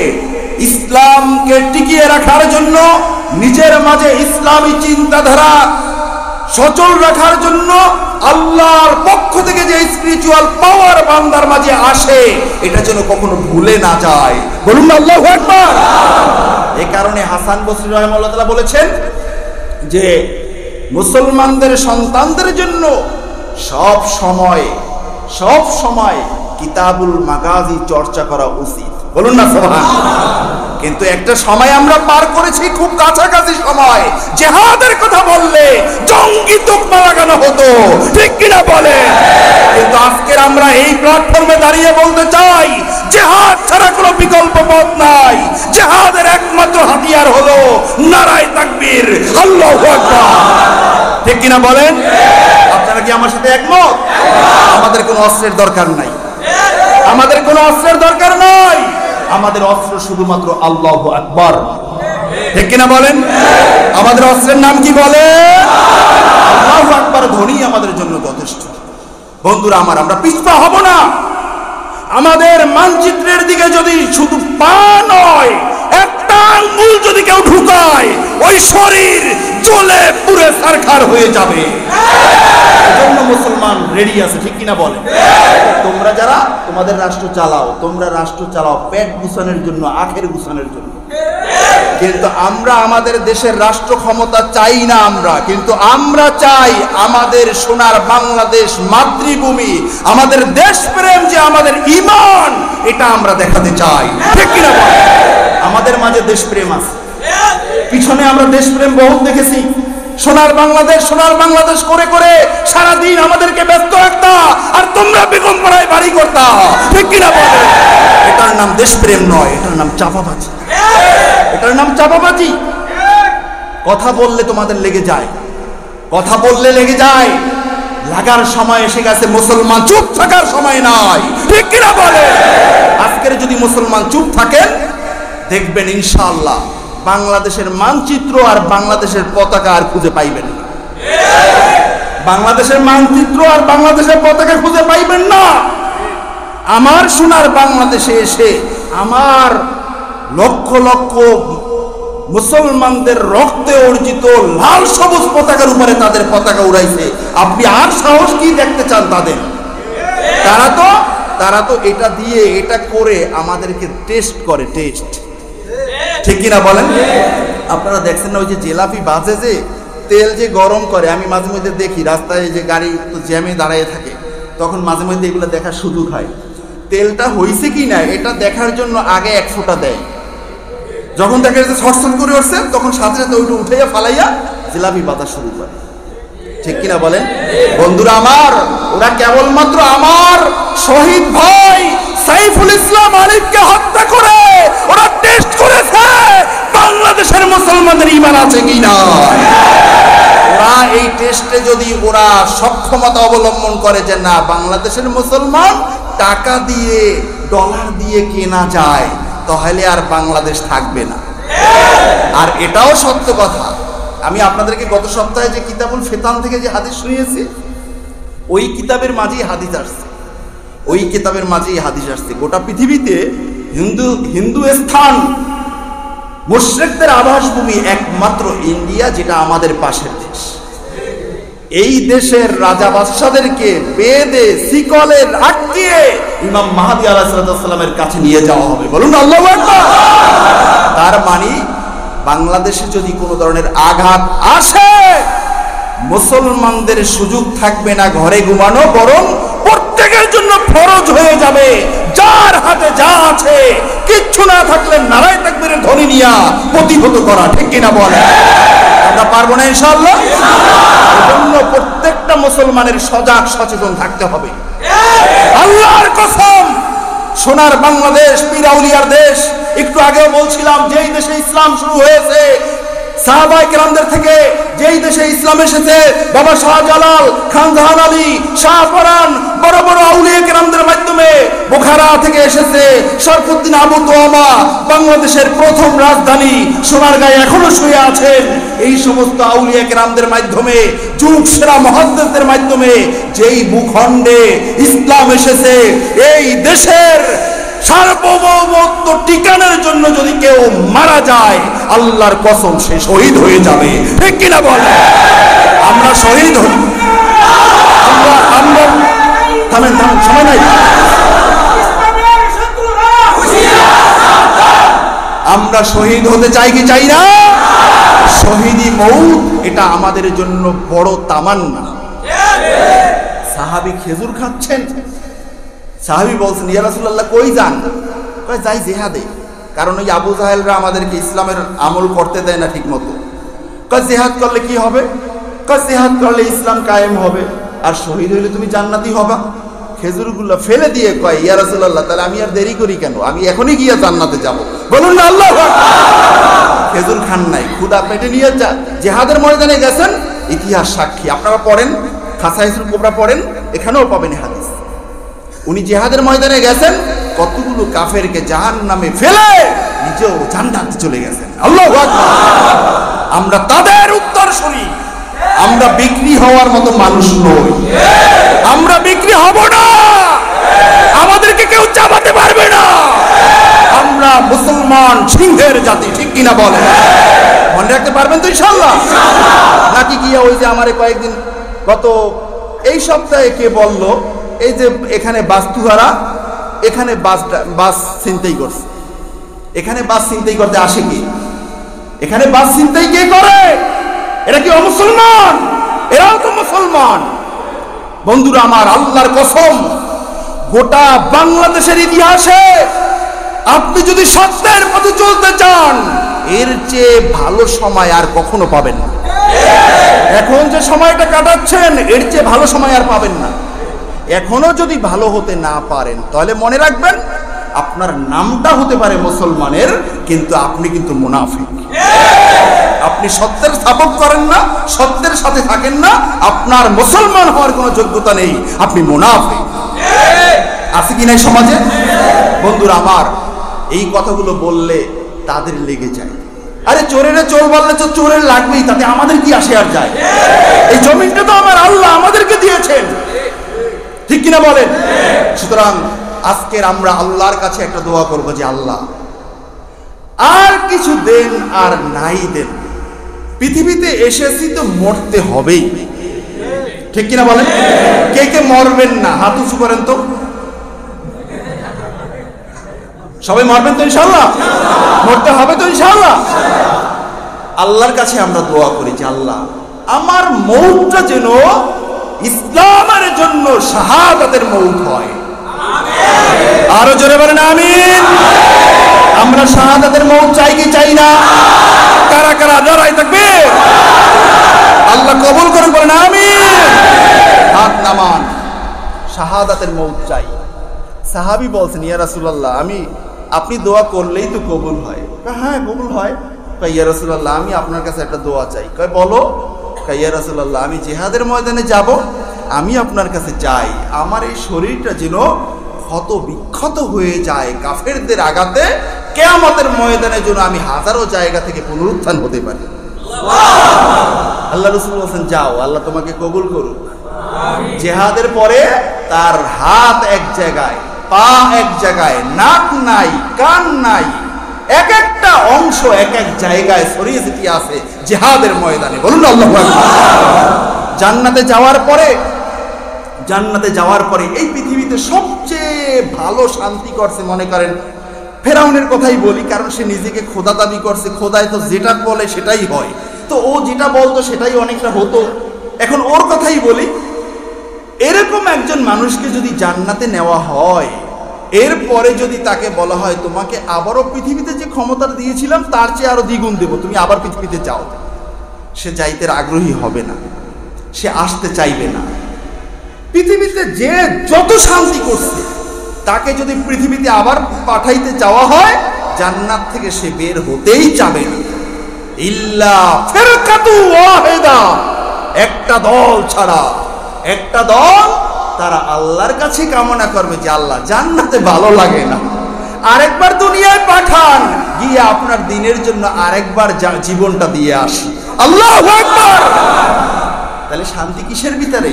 ইসলামকে টিকিয়ে রাখার জন্য, নিজের মাঝে ইসলামী চিন্তাধারা সচল রাখার জন্য আল্লাহর পক্ষ থেকে যে স্পিরিচুয়াল পাওয়ার বান্দার মাঝে আসে, এটা যেন কখনো ভুলে না যায়। বলুন আল্লাহু আকবার। এই কারণে হাসান বসরি রাহিমাহুল্লাহ তাআলা বলেছেন যে মুসলমানদের সন্তানদের জন্য সব সময় কিতাবুল মাগাজি চর্চা করা উচিত। বলুন না সুবহানাল্লাহ। কিন্তু একটা সময় আমরা পার করেছি, খুব কাছাকাছি সময়, জিহাদের কথা বললে জঙ্গি তোকমা লাগানো হতো। ঠিক কিনা বলে? কিন্তু আজকের আমরা এই প্ল্যাটফর্মে দাঁড়িয়ে বলতে চাই, জিহাদ ছাড়া কোনো বিকল্প পথ নাই। জিহাদের একমাত্র হাতিয়ার হলো নারায়ে তাকবীর, আল্লাহু আকবার। ঠিক কিনা বলেন? আপনারা কি আমার সাথে একমত? আমাদের কোনো অস্ত্রের দরকার নাই, আমাদের কোনো অস্ত্রের দরকার নাই, আমাদের অস্ত্র শুধুমাত্র আল্লাহু আকবার। ঠিক কিনা বলেন? আমাদের অস্ত্রের নাম কি বলে? আল্লাহু আকবার ধ্বনি আমাদের জন্য যথেষ্ট। বন্ধুরা আমার, আমরা পিছপা হব না। আমাদের মানচিত্রের দিকে যদি শুধু পা নয়, একটা আঙ্গুল যদি কেউ ঢুকায়, ওই শরীর জ্বলে পুড়ে ছারখার হয়ে যাবে। এজন্য মুসলমান রেডি আছে। ঠিক কিনা বলে? তোমরা যারা তোমাদের রাষ্ট্র চালাও, তোমরা রাষ্ট্র চালাও পেট গুছানোর জন্য, আখের গুছানোর জন্য, কিন্তু আমরা আমাদের দেশের রাষ্ট্র ক্ষমতা চাই না। কিন্তু আমরা চাই আমাদের সোনার বাংলাদেশ, মাতৃভূমি, আমাদের দেশপ্রেম, যে আমাদের ঈমান, এটা আমরা দেখাতে চাই। ঠিক কিনা বলে? আমাদের মাঝে দেশপ্রেম আছে, পিছনে আমরা দেশপ্রেম বহুত দেখেছি। সোনার বাংলাদেশ করে করে সারাদিন আমাদেরকে ব্যস্ত রাখতা, আর তোমরা বেগম পাড়ায় বাড়ি করতা। ঠিক কিনা বলে? এটার নাম দেশপ্রেম নয়, এটার নাম চাপাবাজি। এটার নাম চাপাবাজি। কথা বললে তোমাদের লেগে যায়, কথা বললে লেগে যায়। লাগার সময় এসে গেছে, মুসলমান চুপ থাকার সময় নাই। ঠিক কিনা বলে? আজকের যদি মুসলমান চুপ থাকেন, দেখবেন ইনশাআল্লাহ বাংলাদেশের মানচিত্র আর বাংলাদেশের পতাকা আর খুঁজে পাইবেন না। বাংলাদেশের মানচিত্র আর বাংলাদেশের পতাকা খুঁজে পাইবেন না। আমার সোনার বাংলাদেশে এসে আমার লক্ষ লক্ষ মুসলমানদের রক্তে অর্জিত লাল সবুজ পতাকার উপরে তাদের পতাকা উড়াইছে। আপনি আর সাহস কি দেখতে চান তাদের? তারা তো এটা দিয়ে এটা করে আমাদেরকে টেস্ট করে, টেস্ট, ঠিক কিনা বলেন? আপনারা দেখছেন না ওই যে জিলাপি বাজে যে তেল যে গরম করে, আমি মাঝে মধ্যে দেখি রাস্তায় যে গাড়ি তো জ্যামে দাঁড়িয়ে থাকে, তখন মাঝে মধ্যে এগুলো দেখার সুযোগ হয়। তেলটা হয়েছে কি না এটা দেখার জন্য আগে 1 ফোঁটা দেয়, যখন দেখা যাচ্ছে ছটছট করে উঠছে তখন সাথে সাথে ওইটা উঠাইয়া ফালাইয়া জিলাপি বাজা শুরু করে, ঠিক কিনা বলেন? বন্ধুরা আমার, ওরা কেবলমাত্র আমার শহীদ ভাই সাইফুল ইসলাম আলিফকে হত্যা করে ওরা টেস্ট করেছে বাংলাদেশের মুসলমানদের ঈমান আছে কিনা। ওরা এই টেস্টে যদি ওরা সক্ষমতা অবলম্বন করে যে না বাংলাদেশের মুসলমান টাকা দিয়ে ডলার দিয়ে কেনা যায়, তাহলে আর বাংলাদেশ থাকবে না। আর এটাও সত্য কথা, আমি আপনাদেরকে গত সপ্তাহে যে কিতাবুল ফিতান থেকে যে হাদিস শুনিয়েছি, ওই কিতাবের মাঝেই হাদিস আসছে, ওই কিতাবের মাঝেই হাদিস আসছে গোটা পৃথিবীতে হিন্দুস্থান মুশরিকদের আবাসভূমি একমাত্র ইন্ডিয়া, যেটা আমাদের পাশের দেশ। এই দেশের রাজা বাদশাদেরকে বেদে শিকলে আটকিয়ে ইমাম মাহদী আলাইহিস সালামের কাছে নিয়ে যাওয়া হবে। বলুন আল্লাহু আকবার। তার মানে বাংলাদেশে যদি কোনো ধরনের আঘাত আসে, মুসলমানদের সুযোগ থাকবে না ঘরে ঘুমানো, বরং প্রত্যেকের জন্য ফরজ হয়ে যাবে যার হাতে যা আছে কিচ্ছু না থাকলে নারায়ে তাকবীরের ধ্বনি নিয়া প্রতিহত করা, ঠিক কিনা বলেন? আমরা পারবো না ইনশাআল্লাহ? এজন্য প্রত্যেকটা মুসলমানের সজাগ সচেতন থাকতে হবে। আল্লাহর কসম, সোনার বাংলাদেশ পীর আউলিয়ার দেশ। একটু আগেও বলছিলাম যেই দেশে ইসলাম শুরু হয়েছে সাহাবায়ে কেরামদের থেকে, যেই দেশে ইসলাম এসেছে বাবা শাহজালাল, খান জাহান আলী, শাহপরান, বড় বড় আউলিয়া কেরামদের মাধ্যমে, বুখারা থেকে এসেছে শরফুদ্দিন আবু তোয়ামা, বাংলাদেশের প্রথম রাজধানী সোনারগাঁয়ে এখনো শুয়ে আছেন। এই সমস্ত আউলিয়া কেরামদের মাধ্যমে, যুগ সেরা মুহাদ্দিসদের মাধ্যমে যেই ভূখণ্ডে ইসলাম এসেছে, এই দেশের সার্বভৌমত্ব টিকানোর জন্য যদি কেউ মারা যায়, আল্লাহর কসম সে শহীদ হয়ে যাবে, ঠিক কিনা বলে? আমরা শহীদ হই, আমরা থামেন, সময় নাই। আমরা শহীদ হতে চাই কি চাই না? শহীদি মৌত এটা আমাদের জন্য বড় তামান্না। সাহাবী খেজুর খাচ্ছেন, সাহাবী বলছেন ইয়া রাসূলুল্লাহ কই যান? কয় যাই জিহাদে, কারণ ওই আবু জাহেলরা আমাদেরকে ইসলামের আমল করতে দেয় না ঠিক মতো। কয় জিহাদ করলে কি হবে? কয় জিহাদ করলে ইসলাম কায়েম হবে, আর শহীদ হইলে তুমি জান্নাতি হবা। খেজুরগুলো ফেলে দিয়ে কয় ইয়া রাসূলুল্লাহ তাহলে আমি আর দেরি করি কেন, আমি এখনই গিয়ে জান্নাতে যাব। বলুন না আল্লাহু আকবার। খেজুর খান নাই, ক্ষুধা পেটে নিয়ে জিহাদের ময়দানে গেছেন, ইতিহাস সাক্ষী। আপনারা পড়েন, খাসাইসুল কুবরা পড়েন, এখানেও পাবেন হাদিস। উনি জিহাদের ময়দানে গেছেন, কতগুলো কাফেরকে জাহান্নামে ফেলে নিজেও জান্নাতে চলে গেছেন। আল্লাহু আকবার। আমরা তাদের উত্তরসূরি, আমরা বিক্রি হওয়ার মতো মানুষ নই, আমরা বিক্রি হব না, আমাদেরকে কেউ চাপাতে পারবে না। আমরা মুসলমান সিংহের জাতি, ঠিক কিনা বলে? মনে রাখতে পারবেন তো ইনশাআল্লাহ? নাকি গিয়া ওই যে আমারে কয়েকদিন গত এই সপ্তাহে কে বলল এই যে এখানে বাস্তুহারা, এখানে বাস ছিনতাই করছে, এখানে বাস ছিনতাই করতে আসে কি? এখানে বাস ছিনতাই কে করে? এরা কি অমুসলমান? এরাও তো মুসলমান। বন্ধুরা আমার, আল্লাহর কসম, গোটা বাংলাদেশের ইতিহাসে আপনি যদি সত্যের পথে চলতে চান, এর চেয়ে ভালো সময় আর কখনো পাবেন না। এখন যে সময়টা কাটাচ্ছেন, এর চেয়ে ভালো সময় আর পাবেন না। এখনো যদি ভালো হতে না পারেন, তাহলে মনে রাখবেন আপনার নামটা হতে পারে মুসলমানের, কিন্তু আপনি কিন্তু মুনাফিক। আপনি সত্যের সাপোর্ট করেন না, সত্যের সাথে থাকেন না, আপনার মুসলমান হওয়ার কোনো যোগ্যতা নেই, আপনি মুনাফিক। আছে কি নাই সমাজে? বন্ধুরা আমার, এই কথাগুলো বললে তাদের লেগে যায়, আরে চোরের চোর বললে তো চোরের লাগবেই, তাতে আমাদের কি আসে আর যায়? এই জমিনটা তো আমার আল্লাহ আমাদেরকে দিয়েছেন, ঠিক কিনা বলেন? সুতরাং আজকের আমরা আল্লাহর কাছে একটা দোয়া করবো যে আল্লাহ, আর কিছু দেন আর নাই দেন, পৃথিবীতে এসেছি তো মরতে হবেই, ঠিক কিনা বলেন? কে কে মরবেন না হাত উঁচু করেন তো। সবাই মরবেন তো ইনশাআল্লাহ? মরতে হবে তো ইনশাআল্লাহ? আল্লাহর কাছে আমরা দোয়া করি যে আল্লাহ আমার মৌতটা যেন ইসলামের জন্য শাহাদাতের মৌত হয়। আরো জোরে বলেন আমিন। আমরা শাহাদাতের মৌত চাই কি চাই না? কারা কারা দাঁড়াই থাকবে? আল্লাহ কবুল করুন, বলেন আমিন। হাত নামান। শাহাদাতের মৌত চাই। সাহাবী বলছেন, ইয়া রাসূলুল্লাহ, আপনি দোয়া করলেই তো কবুল হয়। হ্যাঁ কবুল হয়। ইয়া রাসূলুল্লাহ, আমি আপনার কাছে একটা দোয়া চাই। কয় বলো। ইয়া রাসূলুল্লাহ, আমি জিহাদের ময়দানে যাব, আমি আপনার কাছে চাই আমার এই শরীরটা যেন ক্ষত বিক্ষত হয়ে যায় কাফেরদের আঘাতে, কিয়ামতের ময়দানে যেন আমি হাজারো জায়গা থেকে পুনরুত্থান হতে পারি। আল্লাহ রাসূল বলেন, যাও, আল্লাহ তোমাকে কবুল করুক। জিহাদের পরে তার হাত এক জায়গায়, পা এক জায়গায়, নাক নাই, কান নাই, এক একটা অংশ এক এক জায়গায় ছড়িয়ে ছিটিয়ে আছে জিহাদের ময়দানে। বলুন আল্লাহু আকবার। জান্নাতে যাওয়ার পরে এই পৃথিবীতে সবচেয়ে ভালো শান্তি করছে, মনে করেন ফেরাউনের কথাই বলি, কারণ সে নিজেকে খোদা দাবি করছে। খোদায় তো যেটা বলে সেটাই হয়, তো ও যেটা বলতো সেটাই অনেকটা হতো। এখন ওর কথাই বলি, এরকম একজন মানুষকে যদি জান্নাতে নেওয়া হয়, এরপরে যদি তাকে বলা হয় তোমাকে আবারও পৃথিবীতে যে ক্ষমতা দিয়েছিলাম তার চেয়ে আরো দ্বিগুণ দেব, তুমি আবার পৃথিবীতে যাও, সে যাইতে আগ্রহী হবে না, সে আসতে চাইবে না। পৃথিবীতে যে যত শান্তি করছে তাকে যদি পৃথিবীতে আবার পাঠাইতে চাওয়া হয়, জান্নাত থেকে সে বের হতেই চাবে না। ইল্লা ফিরকাতু ওয়াহিদা, একটা দল ছাড়া, একটা দল তারা আল্লাহর কাছে কামনা করবে যে আল্লাহ জান্নাতে ভালো লাগে না, আরেকবার দুনিয়ায় পাঠান, গিয়ে আপনার দিনের জন্য আরেকবার জীবনটা দিয়ে আসি। আল্লাহু আকবার। তাহলে শান্তি কিসের ভিতরে?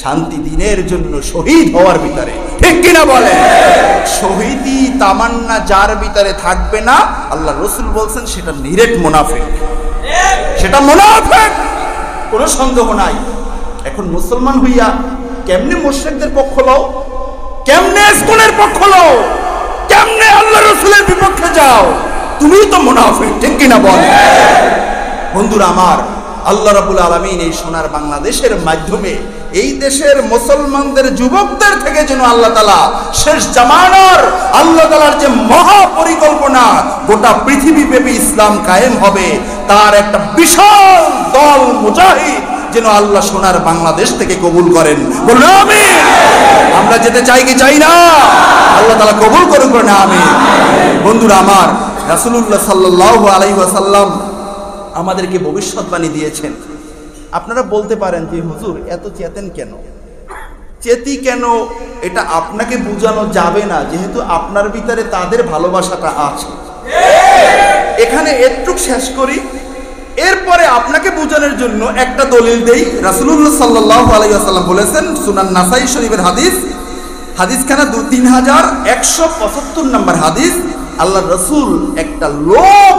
শান্তি দিনের জন্য শহীদ হওয়ার ভিতরে, ঠিক কিনা বলে? শহীদি তামান্না যার ভিতরে থাকবে না, আল্লাহ রাসূল বলছেন সেটা নিরেট মুনাফিক, সেটা মুনাফিক, কোনো সন্দেহ নাই। এখন মুসলমান হইয়া কেমনে মুশরিকদের পক্ষ লও, কেমনে ইসলামের পক্ষ লও, কেমনে আল্লাহ রাসূলের বিপক্ষে যাও? তুমি তো মুনাফিক, ঠিক কিনা বল? বন্ধুরা আমার, আল্লাহ রাব্বুল আলামিন এই সোনার বাংলাদেশের মাধ্যমে এই দেশের মুসলমানদের যুবকদের থেকে যেন আল্লাহ তাআলা শেষ জামানার আল্লাহ তাআলার যে মহা পরিকল্পনা, গোটা পৃথিবীব্যাপী ইসলাম কায়েম হবে, তার একটা বিশাল দল মুজাহিদ যেন আল্লাহ সোনার বাংলাদেশ থেকে কবুল করেন। বলুন আমিন। আমরা যেতে চাই কি চাই না? আল্লাহ তাআলা কবুল করুন, বলুন আমিন। বন্ধুরা আমার, রাসূলুল্লাহ সাল্লাল্লাহু আলাইহি ওয়াসাল্লাম আমাদেরকে ভবিষ্যৎবাণী দিয়েছেন। আপনারা বলতে পারেন যে হুজুর এত চেতেন কেন, চেতি কেন? এটা আপনাকে বোঝানো যাবে না, যেহেতু আপনার ভিতরে তাদের ভালোবাসাটা আছে। এখানে একটু শেষ করি, এরপরে আপনাকে বোঝানোর জন্য একটা দলিল দেই। রাসূলুল্লাহ সাল্লাল্লাহু আলাইহি ওয়াসাল্লাম বলেছেন, সুনান নাসাই শরীফের হাদিস, হাদিসখানা 3175 নম্বর হাদিস। আল্লাহ রাসূল একটা লোভ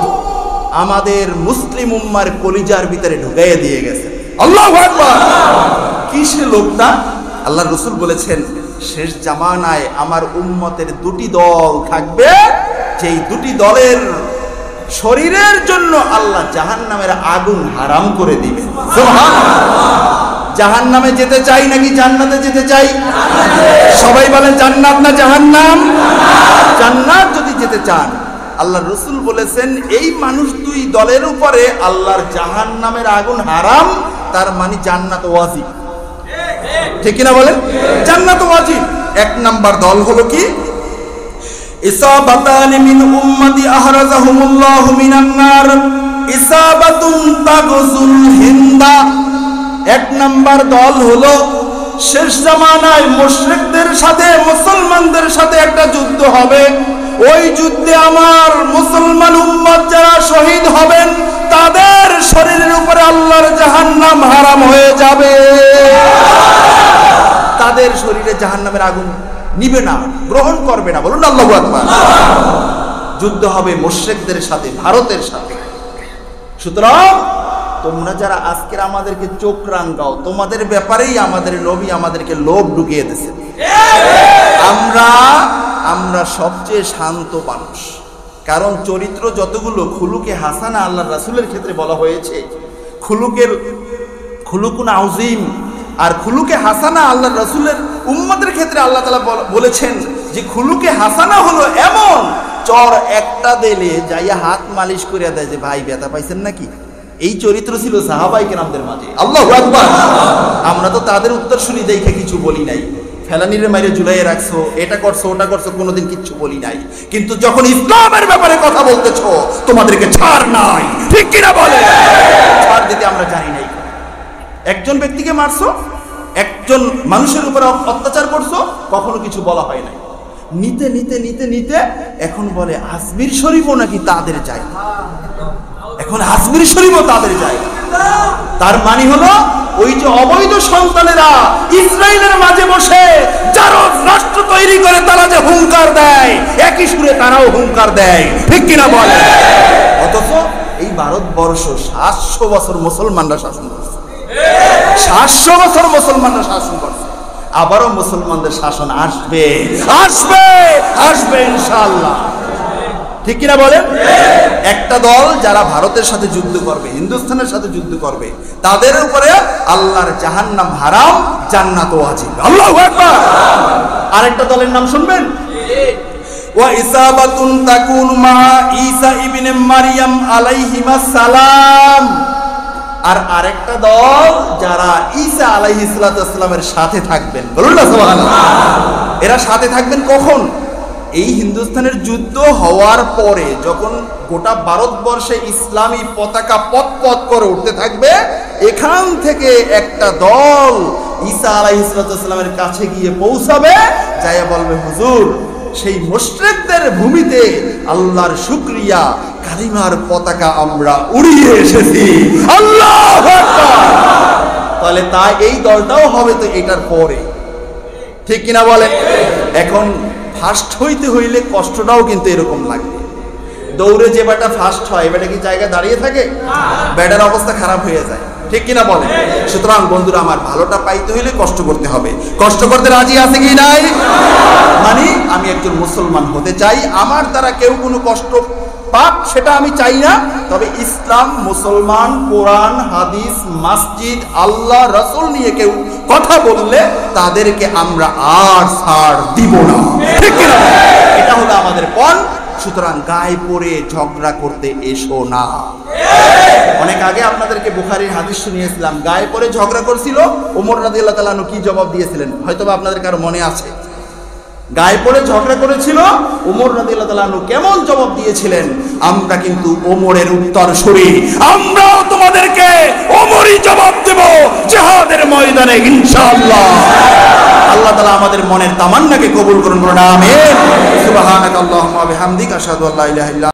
আমাদের মুসলিম উম্মার কলিজার ভিতরে ঢুকাইয়া দিয়ে গেছে। আল্লাহু আকবার। কি সে লোকটা? আল্লাহ রাসূল বলেছেন, শেষ জামানায় আমার উম্মতের দুটি দল থাকবে, যেই দুটি দলের শরীরের জন্য আল্লাহ জাহান্নামের আগুন হারাম করে দিবে। সুবহানাল্লাহ। জাহান্নামে যেতে চাই নাকি জান্নাতে যেতে চাই? সবাই বলেন জান্নাত না জাহান্নাম? জান্নাত যদি যেতে চান, আল্লাহ রাসূল বলেছেন এই মানুষ দুই দলের উপরে আল্লাহর জাহান্নামের আগুন হারাম, তার মানে জান্নাত ওয়াজিব, ঠিক কিনা বলেন? জান্নাত ওয়াজিব। এক নাম্বার দল হলো কি? ইসাবাতান মিন উম্মতি আহরাজাহুমুল্লাহু মিনান নার, ইসাবাতুন তাগজুল হিন্দা। এক নাম্বার দল হলো শেষ জামানায় মুশরিকদের সাথে মুসলমানদের সাথে একটা যুদ্ধ হবে, ওই যুদ্ধে আমার মুসলমান উম্মত যারা শহীদ হবেন তাদের শরীরের উপরে আল্লাহর জাহান্নাম হারাম হয়ে যাবে, তাদের শরীরে জাহান্নামের আগুন নিবে না, গ্রহণ করবে না। বলুন আল্লাহু আকবার। যুদ্ধ হবে মুশরিকদের সাথে, ভারতের সাথে। সুতরাং তোমরা যারা আজকের আমাদেরকে চোখ রাঙাও, তোমাদের ব্যাপারেই আমাদের নবী আমাদেরকে লোভ ঢুকিয়ে দিয়েছে। আমরা সবচেয়ে শান্ত মানুষ, কারণ চরিত্র যতগুলো খুলুকে হাসানা আল্লাহর রাসূলের ক্ষেত্রে বলা হয়েছে, খুলুকুন আযীম আর খুলুকে হাসানা আল্লাহর রাসূলের উম্মতের ক্ষেত্রে আল্লাহ তাআলা বলেছেন যে খুলুকে হাসানা হলো এমন চর একটা দিলে যাইয়া হাত মালিশ করে দেয় যে ভাই ব্যথা পাইছেন নাকি। এই চরিত্র ছিল সাহাবায়ে কেরামদের মাঝে। আল্লাহু আকবার। আমরা তো তাদের উত্তর শুনি দেখে কিছু বলি নাই, ফেলানিরে মাইরে ঝুলাইয়ে রাখছো, এটা করছো ওটা করছো, কোনোদিন কিচ্ছু বলি নাই। কিন্তু যখন ইসলামের ব্যাপারে কথা বলতেছো তোমাদেরকে ছাড় নাই, ঠিক কিনা বলে? ছাড় দিতে আমরা জানি নাই। একজন ব্যক্তিকে মারছো, একজন মানুষের উপর অত্যাচার করছো, কখনো কিছু বলা হয় নাই। নিতে নিতে নিতে নিতে এখন বলে আজমির শরীফও নাকি তাদের জায়গা, এখন আজমির শরীফও তাদের জায়গা। তার মানে হলো ওই যে অবৈধ সন্তানেরা ইসরায়েলের মাঝে বসে যারা রাষ্ট্র তৈরি করে তারা যে হুঙ্কার দেয়, একই সুরে তারাও হুঙ্কার দেয়, ঠিক কিনা বলে? অথচ এই ভারতবর্ষ 700 বছর মুসলমানরা শাসন করছে, 700 বছর মুসলমানরা শাসন করছে। আবারও মুসলমানদের শাসন আসবে আসবে আসবে ইনশাআল্লাহ, ঠিক কিনা বলেন? একটা দল যারা ভারতের সাথে যুদ্ধ করবে, হিন্দুস্তানের সাথে যুদ্ধ করবে, তাদের উপরে আল্লাহর জাহান্নাম হারাম, জান্নাত ওয়াজিব। আল্লাহু আকবার। আরেকটা দলের নাম শুনবেন, ওয়া ইসাবাতুন তাকুন মা ঈসা ইবনে মারইয়াম আলাইহিমাস সালাম। আর আরেকটা দল যারা ঈসা আলাইহিস সালামের সাথে থাকবেন, বলুন না সুবহানাল্লাহ। এরা সাথে থাকবেন কখন? এই হিন্দুস্তানের যুদ্ধ হওয়ার পরে, যখন গোটা ভারতবর্ষে ইসলামী পতাকা পথ পথ করে উঠতে থাকবে, এখান থেকে একটা দল ঈসা আলাইহিস সালামের কাছে গিয়ে পৌঁছাবে, যাইয়া বলবে হুজুর সেই মুশরিকদের ভূমিতে আল্লাহর শুকরিয়া কালিমার পতাকা আমরা উড়িয়ে এসেছি। আল্লাহু আকবার। তাহলে তাই এই দলটাও হবে তো এটার পরে, ঠিক কিনা বলেন? এখন ফার্স্ট হইতে হইলে কষ্টটাও কিন্তু এরকম লাগবে। দৌড়ে যে বেটা ফার্স্ট হয়, বেটা কি জায়গায় দাঁড়িয়ে থাকে? ব্যাটার অবস্থা খারাপ হয়ে যায়, ঠিক কিনা বলেন? সুতরাং বন্ধুরা আমার, ভালোটা পাইতে হইলে কষ্ট করতে হবে। কষ্ট করতে রাজি আছে কি নাই? মানে আমি একজন মুসলমান হতে চাই, আমার দ্বারা কেউ কোনো কষ্ট পাক সেটা আমি চাই না। তবে ইসলাম, মুসলমান, কোরআন, হাদিস, মসজিদ, আল্লাহ, রাসূল নিয়ে কেউ কথা বললে তাদেরকে আমরা আর ছাড় দিব না, ঠিক কিনা? এটা হলো আমাদের পণ। সুতরাং গায়ে পড়ে ঝগড়া করতে এসো না। অনেক আগে আপনাদেরকে বুখারীর হাদিস শুনিয়েছিলাম, গায়ে পড়ে ঝগড়া করছিল ওমর রাদিয়াল্লাহু তাআলা কি জবাব দিয়েছিলেন, হয়তোবা আপনাদের কারো মনে আছে। গায়ে পড়ে ঝগড়া করেছিল, ওমর রাদিয়াল্লাহু তাআলা কেমন জবাব দিয়েছিলেন? আমরা কিন্তু ওমরের উত্তর শুনি, আমরাও তোমাদেরকে ওমরই জবাব দেব জিহাদের ময়দানে ইনশাআল্লাহ। আল্লাহ তাআলা আমাদের মনের তামান্নাকে কবুল করুন, বলুন আমিন। সুবহানাকাল্লাহুম্মা ওয়া বিহামদিকা আশহাদু আল্লা ইলাহা ইল্লা